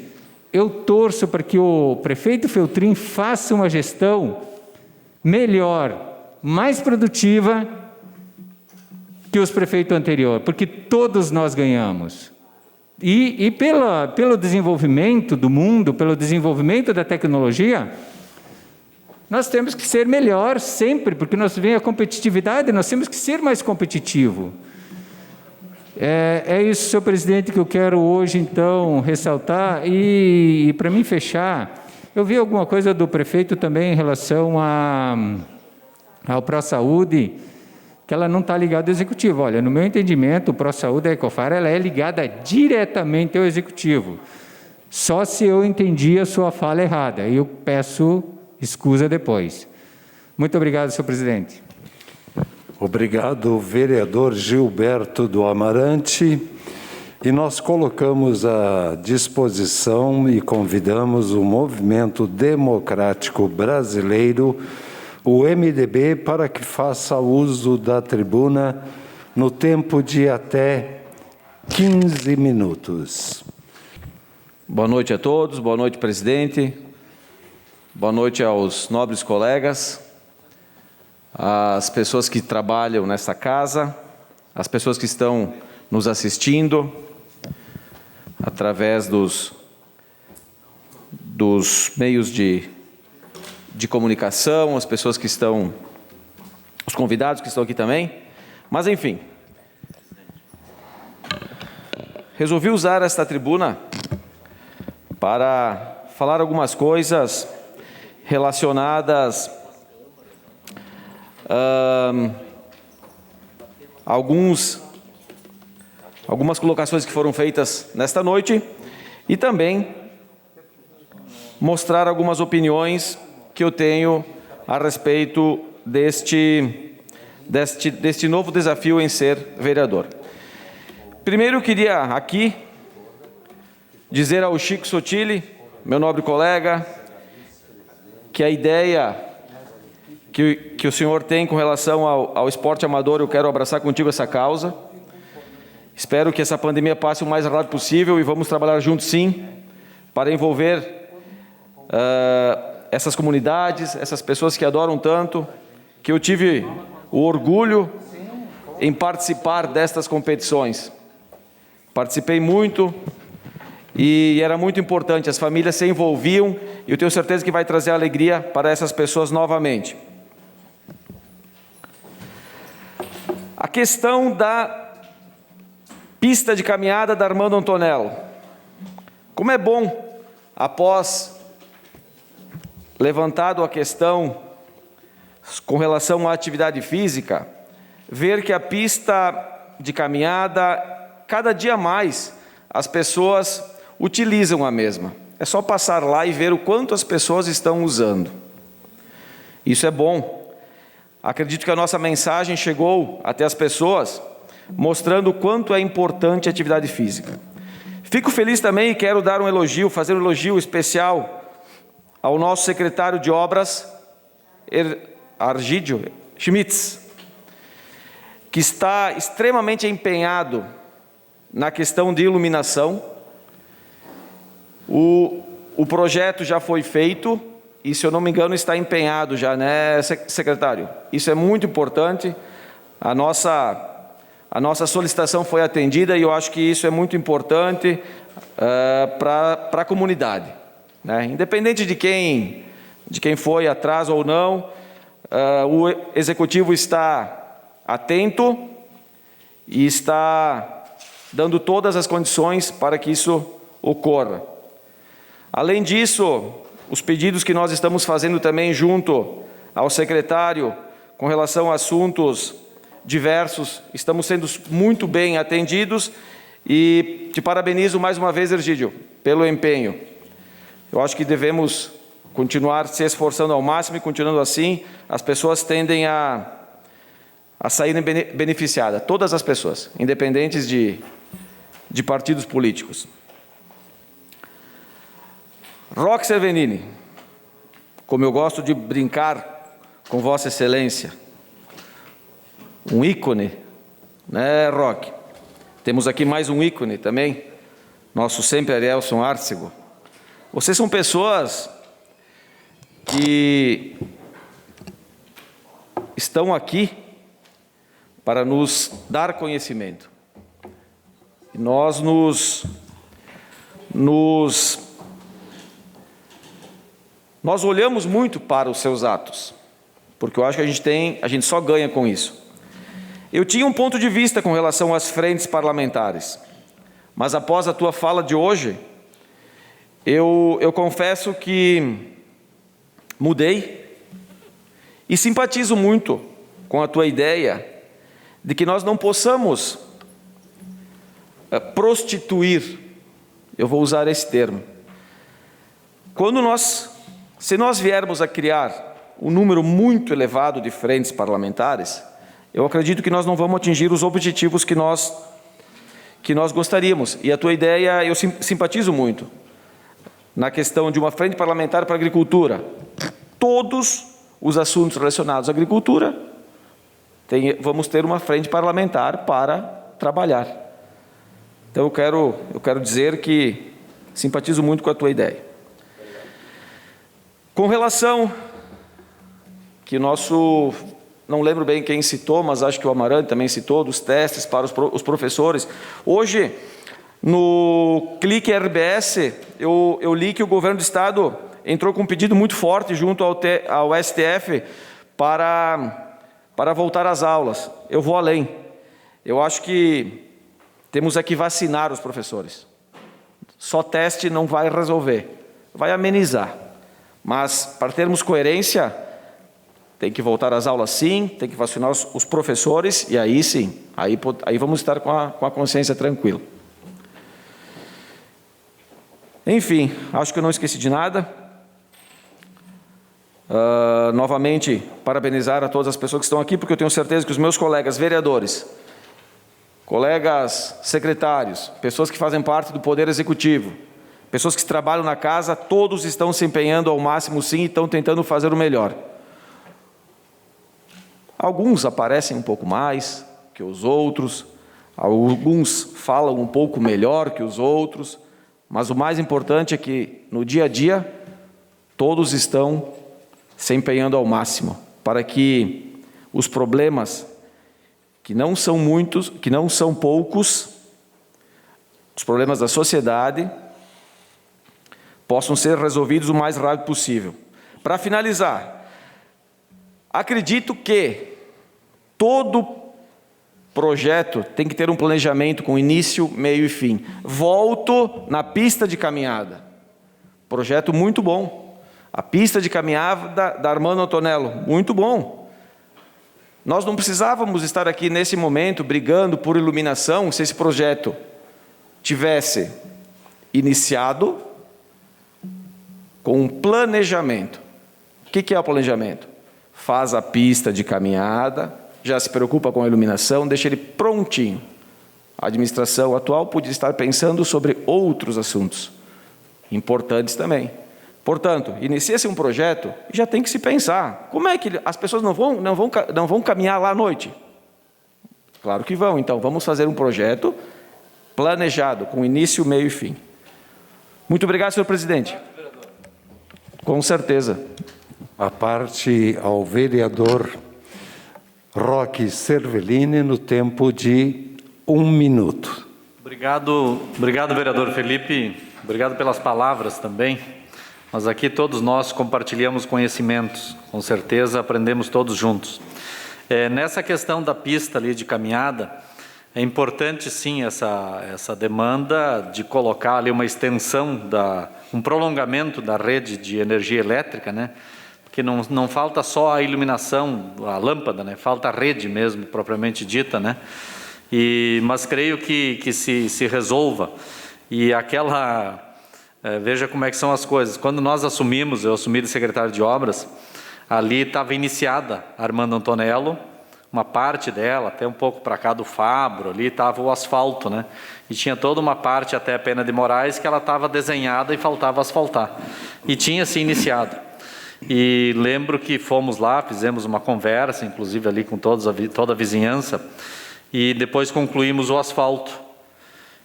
eu torço para que o prefeito Feltrin faça uma gestão melhor, mais produtiva que os prefeitos anteriores, porque todos nós ganhamos. E pelo desenvolvimento do mundo, pelo desenvolvimento da tecnologia, nós temos que ser melhor sempre, porque nós vem a competitividade, nós temos que ser mais competitivo. É isso, senhor presidente, que eu quero hoje, então, ressaltar. E para mim fechar, eu vi alguma coisa do prefeito também em relação ao ProSaúde, que ela não está ligada ao executivo. Olha, no meu entendimento, o ProSaúde, a Ecofar, ela é ligada diretamente ao executivo. Só se eu entendi a sua fala errada. E eu peço escusa depois. Muito obrigado, senhor presidente. Obrigado, vereador Gilberto do Amarante. E nós colocamos à disposição e convidamos o Movimento Democrático Brasileiro, o MDB, para que faça uso da tribuna no tempo de até 15 minutos. Boa noite a todos, boa noite, presidente. Boa noite aos nobres colegas, as pessoas que trabalham nessa casa, as pessoas que estão nos assistindo através dos meios de comunicação, as pessoas que estão, os convidados que estão aqui também. Mas, enfim, resolvi usar esta tribuna para falar algumas coisas relacionadas algumas colocações que foram feitas nesta noite e também mostrar algumas opiniões que eu tenho a respeito deste novo desafio em ser vereador. Primeiro, eu queria aqui dizer ao Chico Sotile, meu nobre colega, que a ideia que o senhor tem com relação ao esporte amador, eu quero abraçar contigo essa causa. Espero que essa pandemia passe o mais rápido possível e vamos trabalhar juntos, sim, para envolver essas comunidades, essas pessoas que adoram tanto, que eu tive o orgulho em participar destas competições. Participei muito e era muito importante, as famílias se envolviam e eu tenho certeza que vai trazer alegria para essas pessoas novamente. A questão da pista de caminhada da Armando Antonello. Como é bom, após levantado a questão com relação à atividade física, ver que a pista de caminhada, cada dia mais, as pessoas utilizam a mesma. É só passar lá e ver o quanto as pessoas estão usando. Isso é bom. Acredito que a nossa mensagem chegou até as pessoas, mostrando o quanto é importante a atividade física. Fico feliz também e quero dar um elogio, fazer um elogio especial ao nosso secretário de obras, Argídio Schmitz, que está extremamente empenhado na questão de iluminação. O projeto já foi feito e, se eu não me engano, está empenhado já, né, secretário? Isso é muito importante. A nossa solicitação foi atendida e eu acho que isso é muito importante para a comunidade, né? Independente de quem foi atrás ou não, o Executivo está atento e está dando todas as condições para que isso ocorra. Além disso, os pedidos que nós estamos fazendo também junto ao secretário com relação a assuntos diversos, estamos sendo muito bem atendidos e te parabenizo mais uma vez, Ergídio, pelo empenho. Eu acho que devemos continuar se esforçando ao máximo e, continuando assim, as pessoas tendem a saírem beneficiadas, todas as pessoas, independentes de partidos políticos. Roque Cervenini, como eu gosto de brincar com Vossa Excelência, um ícone, né, Roque? Temos aqui mais um ícone também, nosso sempre Arielson Arcego. Vocês são pessoas que estão aqui para nos dar conhecimento. E nós nós olhamos muito para os seus atos, porque eu acho que a gente só ganha com isso. Eu tinha um ponto de vista com relação às frentes parlamentares, mas após a tua fala de hoje, eu confesso que mudei e simpatizo muito com a tua ideia de que nós não possamos prostituir, eu vou usar esse termo, se nós viermos a criar um número muito elevado de frentes parlamentares, eu acredito que nós não vamos atingir os objetivos que nós gostaríamos. E a tua ideia, eu simpatizo muito, na questão de uma frente parlamentar para a agricultura. Todos os assuntos relacionados à agricultura, vamos ter uma frente parlamentar para trabalhar. Então eu quero dizer que simpatizo muito com a tua ideia. Com relação que não lembro bem quem citou, mas acho que o Amarante também citou, dos testes para os professores. Hoje, no Clique RBS, eu li que o governo do Estado entrou com um pedido muito forte junto ao STF para voltar às aulas. Eu vou além. Eu acho que temos que vacinar os professores. Só teste não vai resolver, vai amenizar. Mas, para termos coerência, tem que voltar às aulas sim, tem que vacinar os professores, e aí sim, aí vamos estar com a consciência tranquila. Enfim, acho que eu não esqueci de nada. Novamente, parabenizar a todas as pessoas que estão aqui, porque eu tenho certeza que os meus colegas vereadores, colegas secretários, pessoas que fazem parte do Poder Executivo, pessoas que trabalham na casa, todos estão se empenhando ao máximo sim e estão tentando fazer o melhor. Alguns aparecem um pouco mais que os outros, alguns falam um pouco melhor que os outros, mas o mais importante é que no dia a dia todos estão se empenhando ao máximo para que os problemas, que não são muitos, que não são poucos, os problemas da sociedade, possam ser resolvidos o mais rápido possível. Para finalizar, acredito que todo projeto tem que ter um planejamento com início, meio e fim. Volto na pista de caminhada. Projeto muito bom. A pista de caminhada da Armando Antonello, muito bom. Nós não precisávamos estar aqui nesse momento brigando por iluminação se esse projeto tivesse iniciado com um planejamento. O que é o planejamento? Faz a pista de caminhada, já se preocupa com a iluminação, deixa ele prontinho. A administração atual podia estar pensando sobre outros assuntos importantes também. Portanto, inicia-se um projeto e já tem que se pensar. Como é que as pessoas não vão caminhar lá à noite? Claro que vão. Então, vamos fazer um projeto planejado, com início, meio e fim. Muito obrigado, senhor presidente. Com certeza. A parte ao vereador Roque Cervellini no tempo de 1 minuto. Obrigado, vereador Felipe. Obrigado pelas palavras também. Mas aqui todos nós compartilhamos conhecimentos. Com certeza aprendemos todos juntos. Nessa questão da pista ali de caminhada, é importante sim essa demanda de colocar ali uma extensão, um prolongamento da rede de energia elétrica, né? Porque não falta só a iluminação, a lâmpada, né? Falta a rede mesmo, propriamente dita, né? Mas creio que se resolva. E veja como é que são as coisas. Quando nós eu assumi de secretário de obras, ali estava iniciada a Armando Antonello, uma parte dela, até um pouco para cá do Fabro, ali estava o asfalto, né? E tinha toda uma parte até a Pena de Moraes que ela estava desenhada e faltava asfaltar. E tinha se iniciado. E lembro que fomos lá, fizemos uma conversa, inclusive ali com toda a vizinhança, e depois concluímos o asfalto.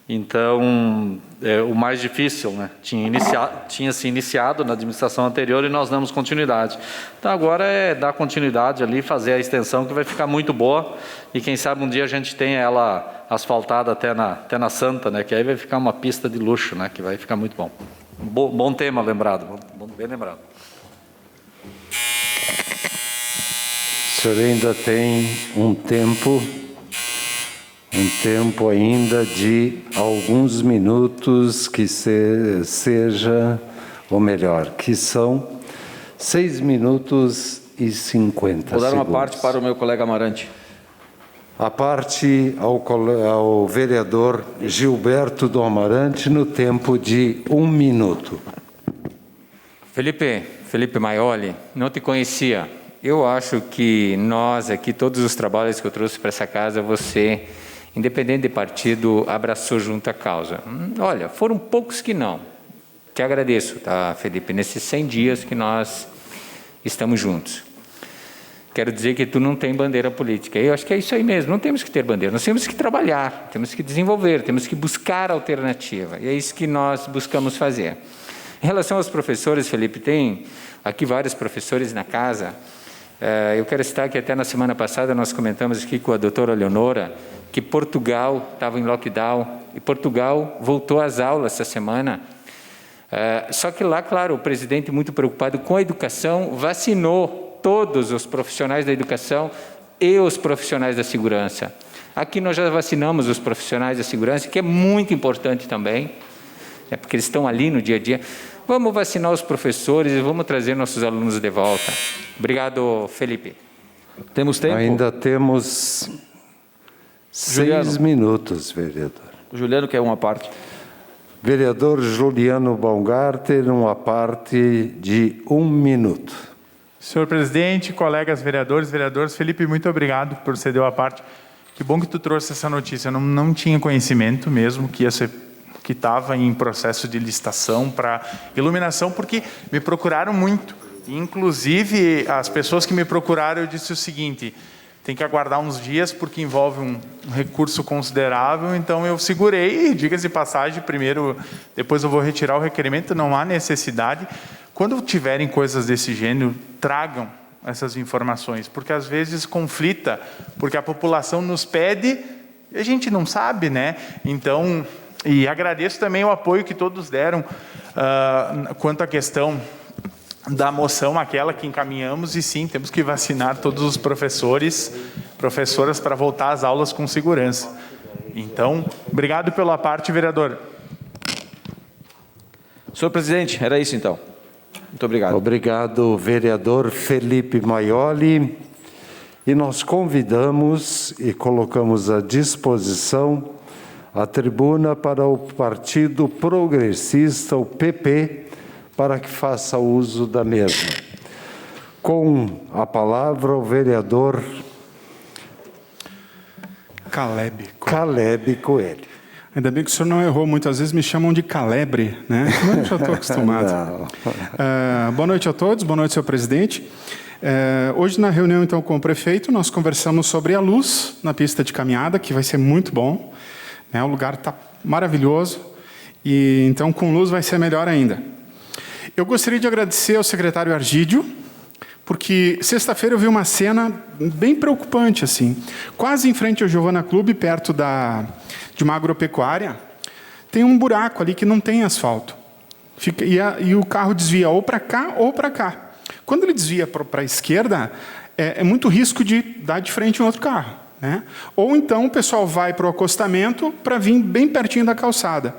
Então, o mais difícil, né? Tinha se iniciado na administração anterior e nós damos continuidade. Então, agora é dar continuidade ali, fazer a extensão que vai ficar muito boa e quem sabe um dia a gente tenha ela asfaltada até na Santa, né? Que aí vai ficar uma pista de luxo, né? Que vai ficar muito bom. Bom tema lembrado, bem lembrado. O senhor ainda tem um tempo ainda de alguns minutos que seja o melhor, que são 6 minutos e 50 Vou dar uma segundos. parte para o meu colega Amarante. A parte ao vereador Gilberto do Amarante no tempo de 1 minuto. Felipe Maioli, não te conhecia. Eu acho que nós aqui, todos os trabalhos que eu trouxe para essa casa, você, independente de partido, abraçou junto à causa. Olha, foram poucos que não. Te agradeço, tá, Felipe, nesses 100 dias que nós estamos juntos. Quero dizer que tu não tem bandeira política. Eu acho que é isso aí mesmo, não temos que ter bandeira, nós temos que trabalhar, temos que desenvolver, temos que buscar alternativa. E é isso que nós buscamos fazer. Em relação aos professores, Felipe, tem aqui vários professores na casa. Eu quero citar que até na semana passada nós comentamos aqui com a doutora Leonora que Portugal estava em lockdown e Portugal voltou às aulas essa semana. Só que lá, claro, o presidente, muito preocupado com a educação, vacinou todos os profissionais da educação e os profissionais da segurança. Aqui nós já vacinamos os profissionais da segurança, que é muito importante também, porque eles estão ali no dia a dia. Vamos vacinar os professores e vamos trazer nossos alunos de volta. Obrigado, Felipe. Temos tempo? Ainda temos 6 minutos, vereador. O Juliano quer uma parte. Vereador Juliano Baumgarten, uma parte de 1 minuto. Senhor presidente, colegas vereadores, Felipe, muito obrigado por ceder a parte. Que bom que tu trouxe essa notícia. Eu não tinha conhecimento mesmo que estava em processo de licitação para iluminação, porque me procuraram muito. Inclusive, as pessoas que me procuraram, eu disse o seguinte: tem que aguardar uns dias, porque envolve um recurso considerável, então eu segurei, diga-se de passagem, primeiro, depois eu vou retirar o requerimento, não há necessidade. Quando tiverem coisas desse gênero, tragam essas informações, porque às vezes conflita, porque a população nos pede e a gente não sabe, né? Então, e agradeço também o apoio que todos deram quanto à questão da moção, aquela que encaminhamos, e sim, temos que vacinar todos os professoras para voltar às aulas com segurança. Então, obrigado pela parte, vereador. Senhor presidente, era isso então. Muito obrigado. Obrigado, vereador Felipe Maioli. E nós convidamos e colocamos à disposição a tribuna para o Partido Progressista, o PP, para que faça uso da mesma. Com a palavra o vereador Caleb Coelho. Ainda bem que o senhor não errou, muitas vezes me chamam de Calebre, né? Eu já estou acostumado. Boa noite a todos, boa noite, senhor presidente. Hoje, na reunião então com o prefeito, nós conversamos sobre a luz na pista de caminhada, que vai ser muito bom, né? O lugar está maravilhoso, e então com luz vai ser melhor ainda. Eu gostaria de agradecer ao secretário Argídio, porque sexta-feira eu vi uma cena bem preocupante, assim. Quase em frente ao Giovana Clube, perto de uma agropecuária, tem um buraco ali que não tem asfalto. E o carro desvia ou para cá ou para cá. Quando ele desvia para a esquerda, é muito risco de dar de frente em outro carro, né? Ou então o pessoal vai para o acostamento para vir bem pertinho da calçada.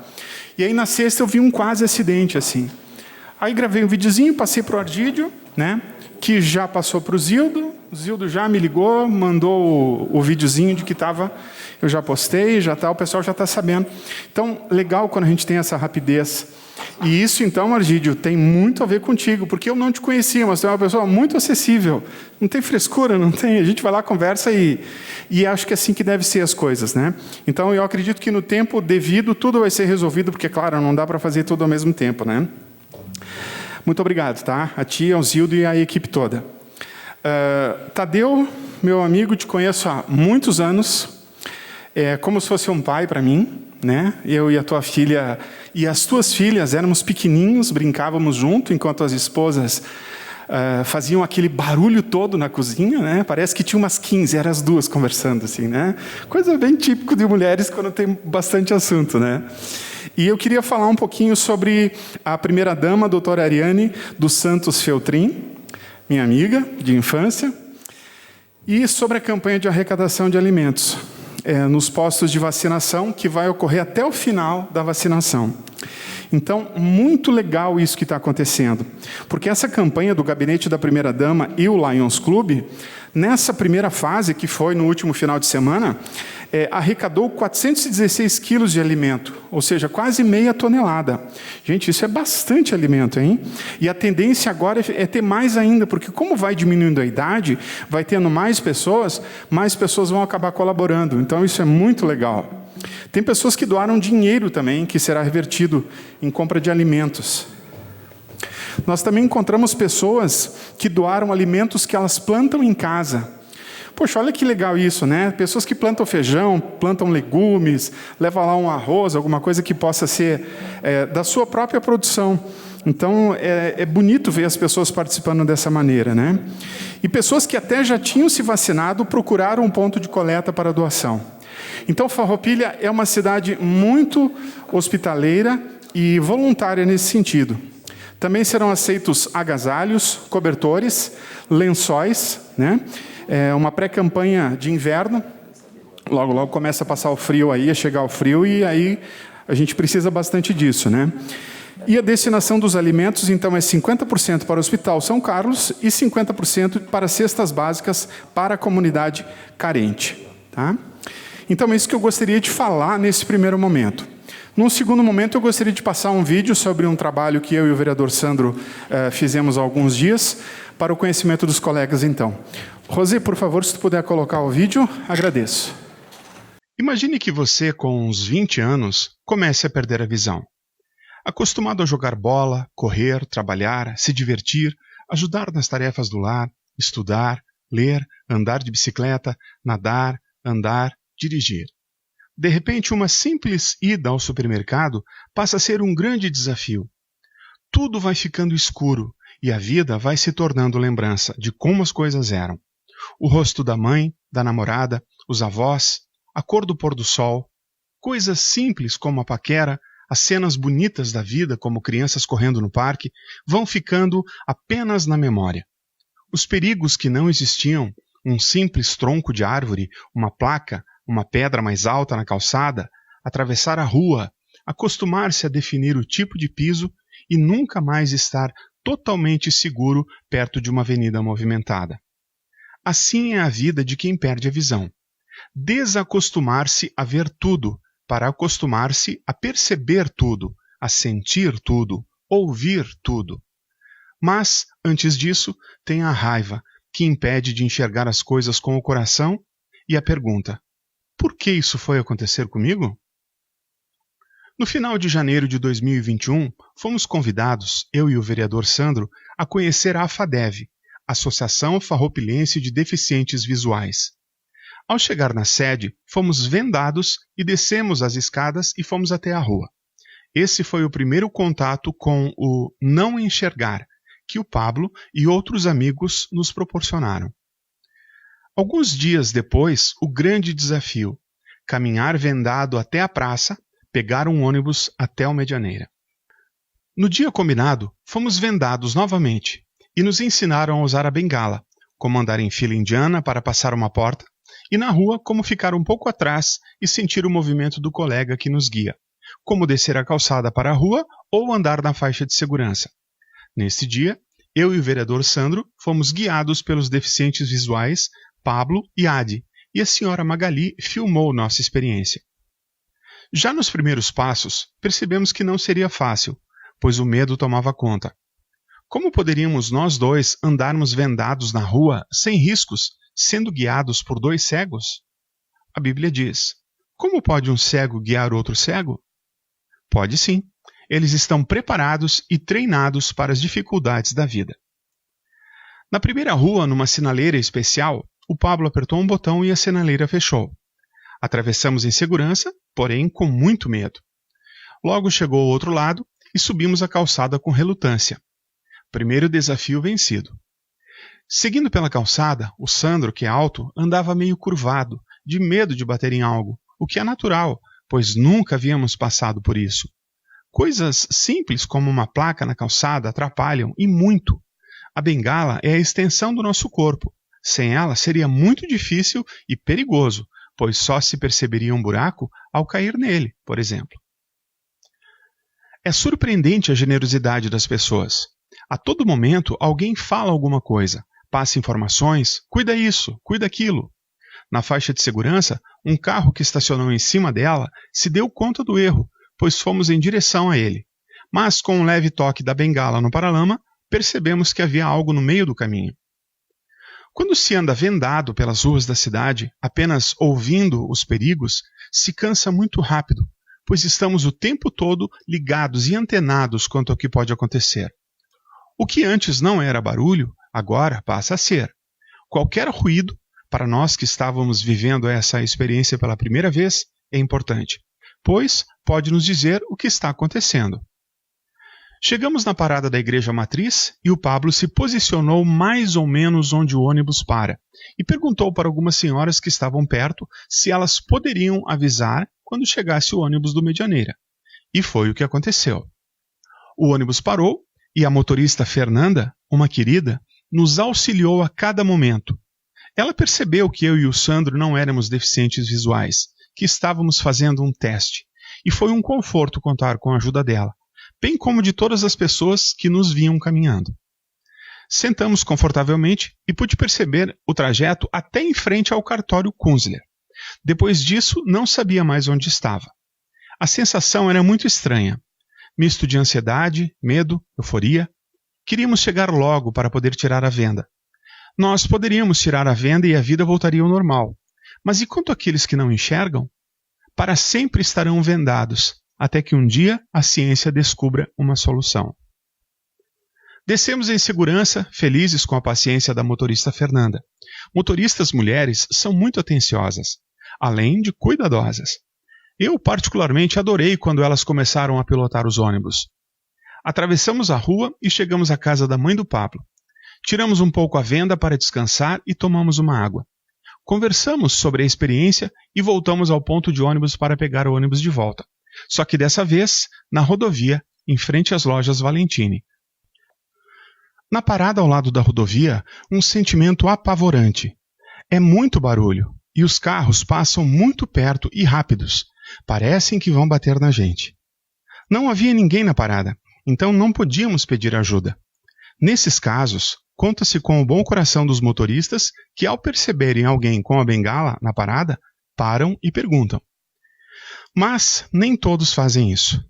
E aí na sexta eu vi um quase acidente assim. Aí gravei um videozinho, passei para o Argídio, né? Que já passou para o Zildo já me ligou, mandou o videozinho de que estava, eu já postei, já tá, o pessoal já está sabendo. Então, legal quando a gente tem essa rapidez. E isso, então, Argídio, tem muito a ver contigo, porque eu não te conhecia, mas tu é uma pessoa muito acessível. Não tem frescura, não tem. A gente vai lá, conversa e acho que é assim que deve ser as coisas, né? Então, eu acredito que no tempo devido, tudo vai ser resolvido, porque, claro, não dá para fazer tudo ao mesmo tempo, né? Muito obrigado, tá? A ti, ao Zildo e à equipe toda. Tadeu, meu amigo, te conheço há muitos anos. É como se fosse um pai para mim, né? Eu e a tua filha e as tuas filhas éramos pequeninhos, brincávamos junto, enquanto as esposas faziam aquele barulho todo na cozinha, né? Parece que tinha umas 15, eram as duas conversando assim, né? Coisa bem típica de mulheres quando tem bastante assunto, né? E eu queria falar um pouquinho sobre a primeira-dama, a doutora Ariane dos Santos Feltrin, minha amiga de infância, e sobre a campanha de arrecadação de alimentos nos postos de vacinação, que vai ocorrer até o final da vacinação. Então, muito legal isso que está acontecendo, porque essa campanha do Gabinete da Primeira-Dama e o Lions Club, nessa primeira fase, que foi no último final de semana, arrecadou 416 quilos de alimento, ou seja, quase meia tonelada. Gente, isso é bastante alimento, hein? E a tendência agora é ter mais ainda, porque como vai diminuindo a idade, vai tendo mais pessoas vão acabar colaborando. Então, isso é muito legal. Tem pessoas que doaram dinheiro também, que será revertido em compra de alimentos. Nós também encontramos pessoas que doaram alimentos que elas plantam em casa. Poxa, olha que legal isso, né? Pessoas que plantam feijão, plantam legumes, levam lá um arroz, alguma coisa que possa ser da sua própria produção. Então, é bonito ver as pessoas participando dessa maneira, né? E pessoas que até já tinham se vacinado procuraram um ponto de coleta para doação. Então, Farroupilha é uma cidade muito hospitaleira e voluntária nesse sentido. Também serão aceitos agasalhos, cobertores, lençóis, né? Uma pré-campanha de inverno. Logo, logo começa a passar o frio aí, a chegar o frio, e aí a gente precisa bastante disso, né? E a destinação dos alimentos, então, é 50% para o Hospital São Carlos e 50% para cestas básicas para a comunidade carente, tá? Então, é isso que eu gostaria de falar nesse primeiro momento. Num segundo momento, eu gostaria de passar um vídeo sobre um trabalho que eu e o vereador Sandro fizemos há alguns dias, para o conhecimento dos colegas, então. Rosê, por favor, se tu puder colocar o vídeo, agradeço. Imagine que você, com uns 20 anos, comece a perder a visão. Acostumado a jogar bola, correr, trabalhar, se divertir, ajudar nas tarefas do lar, estudar, ler, andar de bicicleta, nadar, andar, dirigir. De repente, uma simples ida ao supermercado passa a ser um grande desafio. Tudo vai ficando escuro e a vida vai se tornando lembrança de como as coisas eram. O rosto da mãe, da namorada, os avós, a cor do pôr do sol, coisas simples como a paquera, as cenas bonitas da vida, como crianças correndo no parque, vão ficando apenas na memória. Os perigos que não existiam, um simples tronco de árvore, uma placa, uma pedra mais alta na calçada, atravessar a rua, acostumar-se a definir o tipo de piso e nunca mais estar totalmente seguro perto de uma avenida movimentada. Assim é a vida de quem perde a visão. Desacostumar-se a ver tudo, para acostumar-se a perceber tudo, a sentir tudo, ouvir tudo. Mas, antes disso, tem a raiva, que impede de enxergar as coisas com o coração, e a pergunta: por que isso foi acontecer comigo? No final de janeiro de 2021, fomos convidados, eu e o vereador Sandro, a conhecer a AFADEV, Associação Farroupilhense de Deficientes Visuais. Ao chegar na sede, fomos vendados e descemos as escadas e fomos até a rua. Esse foi o primeiro contato com o não enxergar que o Pablo e outros amigos nos proporcionaram. Alguns dias depois, o grande desafio: caminhar vendado até a praça, pegar um ônibus até o Medianeira. No dia combinado, fomos vendados novamente e nos ensinaram a usar a bengala, como andar em fila indiana para passar uma porta, e na rua como ficar um pouco atrás e sentir o movimento do colega que nos guia, como descer a calçada para a rua ou andar na faixa de segurança. Nesse dia, eu e o vereador Sandro fomos guiados pelos deficientes visuais Pablo e Adi, e a senhora Magali filmou nossa experiência. Já nos primeiros passos, percebemos que não seria fácil, pois o medo tomava conta. Como poderíamos nós dois andarmos vendados na rua, sem riscos, sendo guiados por dois cegos? A Bíblia diz: como pode um cego guiar outro cego? Pode sim. Eles estão preparados e treinados para as dificuldades da vida. Na primeira rua, numa sinaleira especial, o Pablo apertou um botão e a sinaleira fechou. Atravessamos em segurança, porém com muito medo. Logo chegou ao outro lado e subimos a calçada com relutância. Primeiro desafio vencido. Seguindo pela calçada, o Sandro, que é alto, andava meio curvado, de medo de bater em algo, o que é natural, pois nunca havíamos passado por isso. Coisas simples como uma placa na calçada atrapalham, e muito. A bengala é a extensão do nosso corpo. Sem ela seria muito difícil e perigoso, pois só se perceberia um buraco ao cair nele, por exemplo. É surpreendente a generosidade das pessoas. A todo momento alguém fala alguma coisa, passa informações, cuida isso, cuida aquilo. Na faixa de segurança, um carro que estacionou em cima dela se deu conta do erro, pois fomos em direção a ele. Mas com um leve toque da bengala no paralama, percebemos que havia algo no meio do caminho. Quando se anda vendado pelas ruas da cidade, apenas ouvindo os perigos, se cansa muito rápido, pois estamos o tempo todo ligados e antenados quanto ao que pode acontecer. O que antes não era barulho, agora passa a ser. Qualquer ruído, para nós que estávamos vivendo essa experiência pela primeira vez, é importante, pois pode nos dizer o que está acontecendo. Chegamos na parada da Igreja Matriz e o Pablo se posicionou mais ou menos onde o ônibus para e perguntou para algumas senhoras que estavam perto se elas poderiam avisar quando chegasse o ônibus do Medianeira. E foi o que aconteceu. O ônibus parou e a motorista Fernanda, uma querida, nos auxiliou a cada momento. Ela percebeu que eu e o Sandro não éramos deficientes visuais, que estávamos fazendo um teste, e foi um conforto contar com a ajuda dela, bem como de todas as pessoas que nos vinham caminhando. Sentamos confortavelmente e pude perceber o trajeto até em frente ao cartório Kunzler. Depois disso, não sabia mais onde estava. A sensação era muito estranha. Misto de ansiedade, medo, euforia. Queríamos chegar logo para poder tirar a venda. Nós poderíamos tirar a venda e a vida voltaria ao normal. Mas e quanto àqueles que não enxergam? Para sempre estarão vendados, até que um dia a ciência descubra uma solução. Descemos em segurança, felizes com a paciência da motorista Fernanda. Motoristas mulheres são muito atenciosas, além de cuidadosas. Eu particularmente adorei quando elas começaram a pilotar os ônibus. Atravessamos a rua e chegamos à casa da mãe do Pablo. Tiramos um pouco a venda para descansar e tomamos uma água. Conversamos sobre a experiência e voltamos ao ponto de ônibus para pegar o ônibus de volta. Só que dessa vez, na rodovia, em frente às lojas Valentini. Na parada ao lado da rodovia, um sentimento apavorante. É muito barulho, e os carros passam muito perto e rápidos. Parecem que vão bater na gente. Não havia ninguém na parada, então não podíamos pedir ajuda. Nesses casos, conta-se com o bom coração dos motoristas que, ao perceberem alguém com a bengala na parada, param e perguntam. Mas nem todos fazem isso.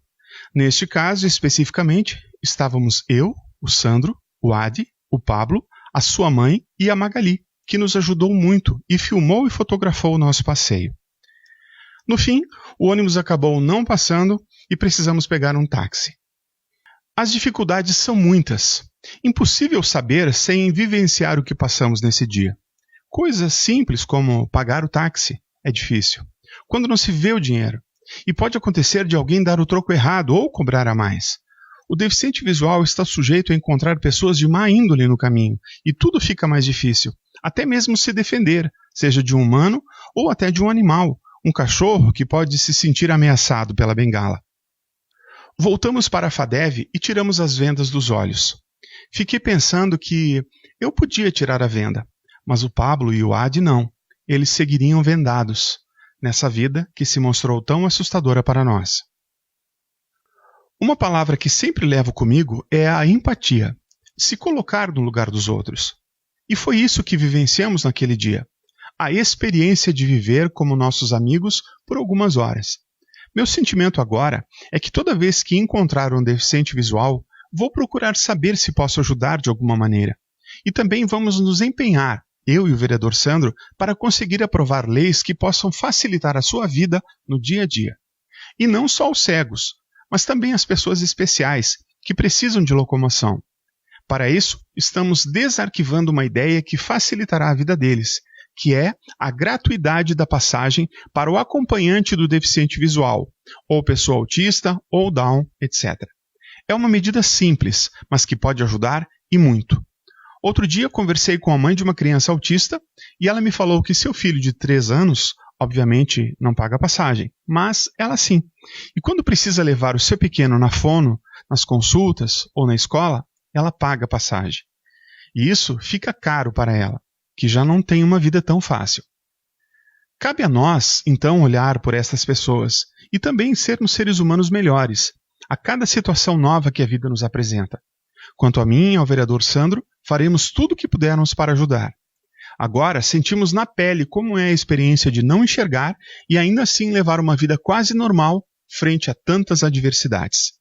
Neste caso, especificamente, estávamos eu, o Sandro, o Adi, o Pablo, a sua mãe e a Magali, que nos ajudou muito e filmou e fotografou o nosso passeio. No fim, o ônibus acabou não passando e precisamos pegar um táxi. As dificuldades são muitas. Impossível saber sem vivenciar o que passamos nesse dia. Coisas simples como pagar o táxi é difícil, quando não se vê o dinheiro. E pode acontecer de alguém dar o troco errado ou cobrar a mais. O deficiente visual está sujeito a encontrar pessoas de má índole no caminho, e tudo fica mais difícil, até mesmo se defender, seja de um humano ou até de um animal, um cachorro que pode se sentir ameaçado pela bengala. Voltamos para a FADEV e tiramos as vendas dos olhos. Fiquei pensando que eu podia tirar a venda, mas o Pablo e o Adi não. Eles seguiriam vendados, nessa vida que se mostrou tão assustadora para nós. Uma palavra que sempre levo comigo é a empatia, se colocar no lugar dos outros. E foi isso que vivenciamos naquele dia, a experiência de viver como nossos amigos por algumas horas. Meu sentimento agora é que toda vez que encontrar um deficiente visual, vou procurar saber se posso ajudar de alguma maneira. E também vamos nos empenhar, eu e o vereador Sandro, para conseguir aprovar leis que possam facilitar a sua vida no dia a dia. E não só os cegos, mas também as pessoas especiais, que precisam de locomoção. Para isso, estamos desarquivando uma ideia que facilitará a vida deles, que é a gratuidade da passagem para o acompanhante do deficiente visual, ou pessoa autista, ou Down, etc. É uma medida simples, mas que pode ajudar e muito. Outro dia conversei com a mãe de uma criança autista e ela me falou que seu filho de 3 anos, obviamente, não paga passagem, mas ela sim. E quando precisa levar o seu pequeno na fono, nas consultas ou na escola, ela paga passagem. E isso fica caro para ela, que já não tem uma vida tão fácil. Cabe a nós, então, olhar por essas pessoas e também sermos seres humanos melhores a cada situação nova que a vida nos apresenta. Quanto a mim e ao vereador Sandro, faremos tudo o que pudermos para ajudar. Agora sentimos na pele como é a experiência de não enxergar e ainda assim levar uma vida quase normal frente a tantas adversidades.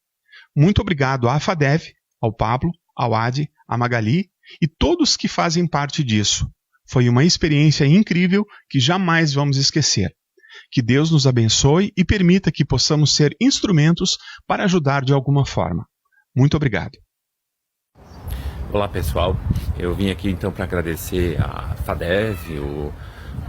Muito obrigado à FADEV, ao Pablo, ao Adi, à Magali e todos que fazem parte disso. Foi uma experiência incrível que jamais vamos esquecer. Que Deus nos abençoe e permita que possamos ser instrumentos para ajudar de alguma forma. Muito obrigado. Olá pessoal, eu vim aqui então para agradecer a FADEV, o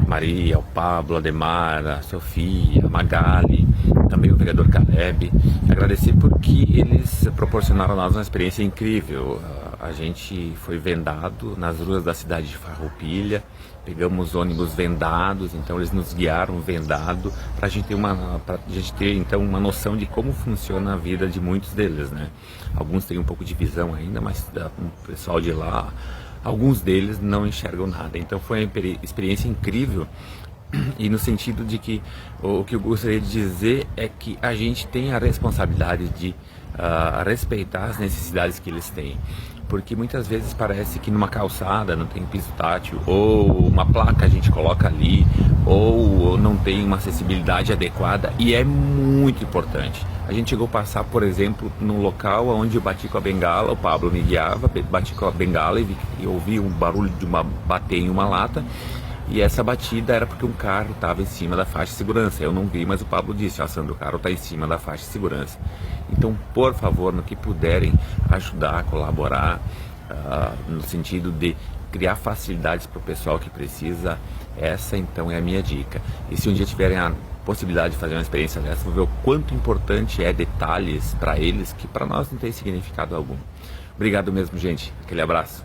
Maria, o Pablo, a Ademar, a Sofia, a Magali, também o vereador Caleb. Agradecer porque eles proporcionaram a nós uma experiência incrível. A gente foi vendado nas ruas da cidade de Farroupilha, pegamos ônibus vendados, então eles nos guiaram vendado para a gente ter então uma noção de como funciona a vida de muitos deles, né? Alguns têm um pouco de visão ainda, mas o pessoal de lá, alguns deles não enxergam nada. Então foi uma experiência incrível. E no sentido de que o que eu gostaria de dizer é que a gente tem a responsabilidade de respeitar as necessidades que eles têm. Porque muitas vezes parece que numa calçada não tem piso tátil, ou uma placa a gente coloca ali, ou não tem uma acessibilidade adequada, e é muito importante. A gente chegou a passar, por exemplo, num local onde eu bati com a bengala, o Pablo me guiava, bati com a bengala e ouvi um barulho de bater em uma lata, e essa batida era porque um carro estava em cima da faixa de segurança. Eu não vi, mas o Pablo disse, Sandro, o carro está em cima da faixa de segurança. Então, por favor, no que puderem ajudar, colaborar, no sentido de criar facilidades para o pessoal que precisa, essa então é a minha dica. E se um dia tiverem a possibilidade de fazer uma experiência dessa, vou ver o quanto importante é detalhes para eles, que para nós não tem significado algum. Obrigado mesmo, gente. Aquele abraço.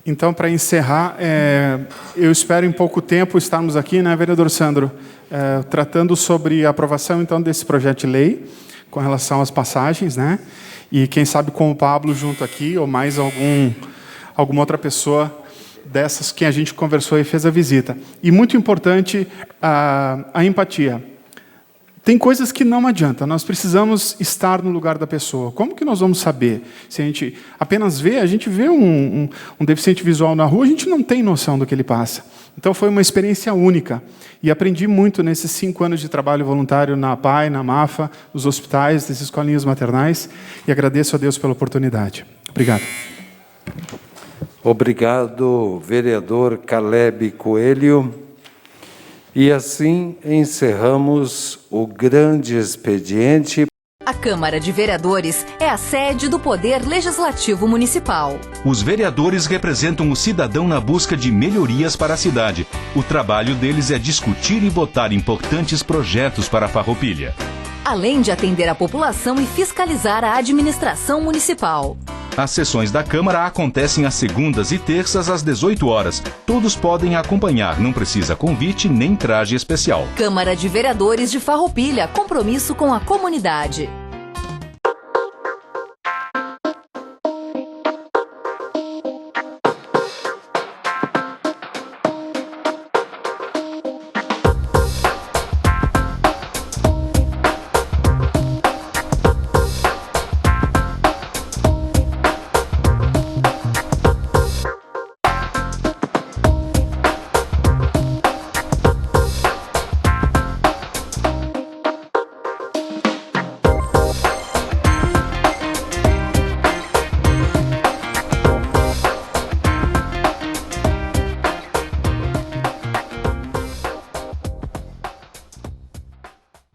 Então, para encerrar, eu espero em pouco tempo estarmos aqui, né, vereador Sandro, tratando sobre a aprovação, então, desse projeto de lei com relação às passagens, né? E quem sabe com o Pablo junto aqui, ou mais alguma outra pessoa dessas que a gente conversou e fez a visita. E muito importante, a empatia. Tem coisas que não adianta, nós precisamos estar no lugar da pessoa. Como que nós vamos saber? Se a gente apenas vê, a gente vê um deficiente visual na rua, a gente não tem noção do que ele passa. Então foi uma experiência única. E aprendi muito nesses 5 anos de trabalho voluntário na APAI, na MAFA, nos hospitais, nas escolinhas maternais. E agradeço a Deus pela oportunidade. Obrigado. Obrigado, vereador Caleb Coelho. E assim encerramos o grande expediente. A Câmara de Vereadores é a sede do Poder Legislativo Municipal. Os vereadores representam o cidadão na busca de melhorias para a cidade. O trabalho deles é discutir e votar importantes projetos para a Farroupilha. Além de atender a população e fiscalizar a administração municipal. As sessões da Câmara acontecem às segundas e terças às 18 horas. Todos podem acompanhar, não precisa convite nem traje especial. Câmara de Vereadores de Farroupilha, compromisso com a comunidade.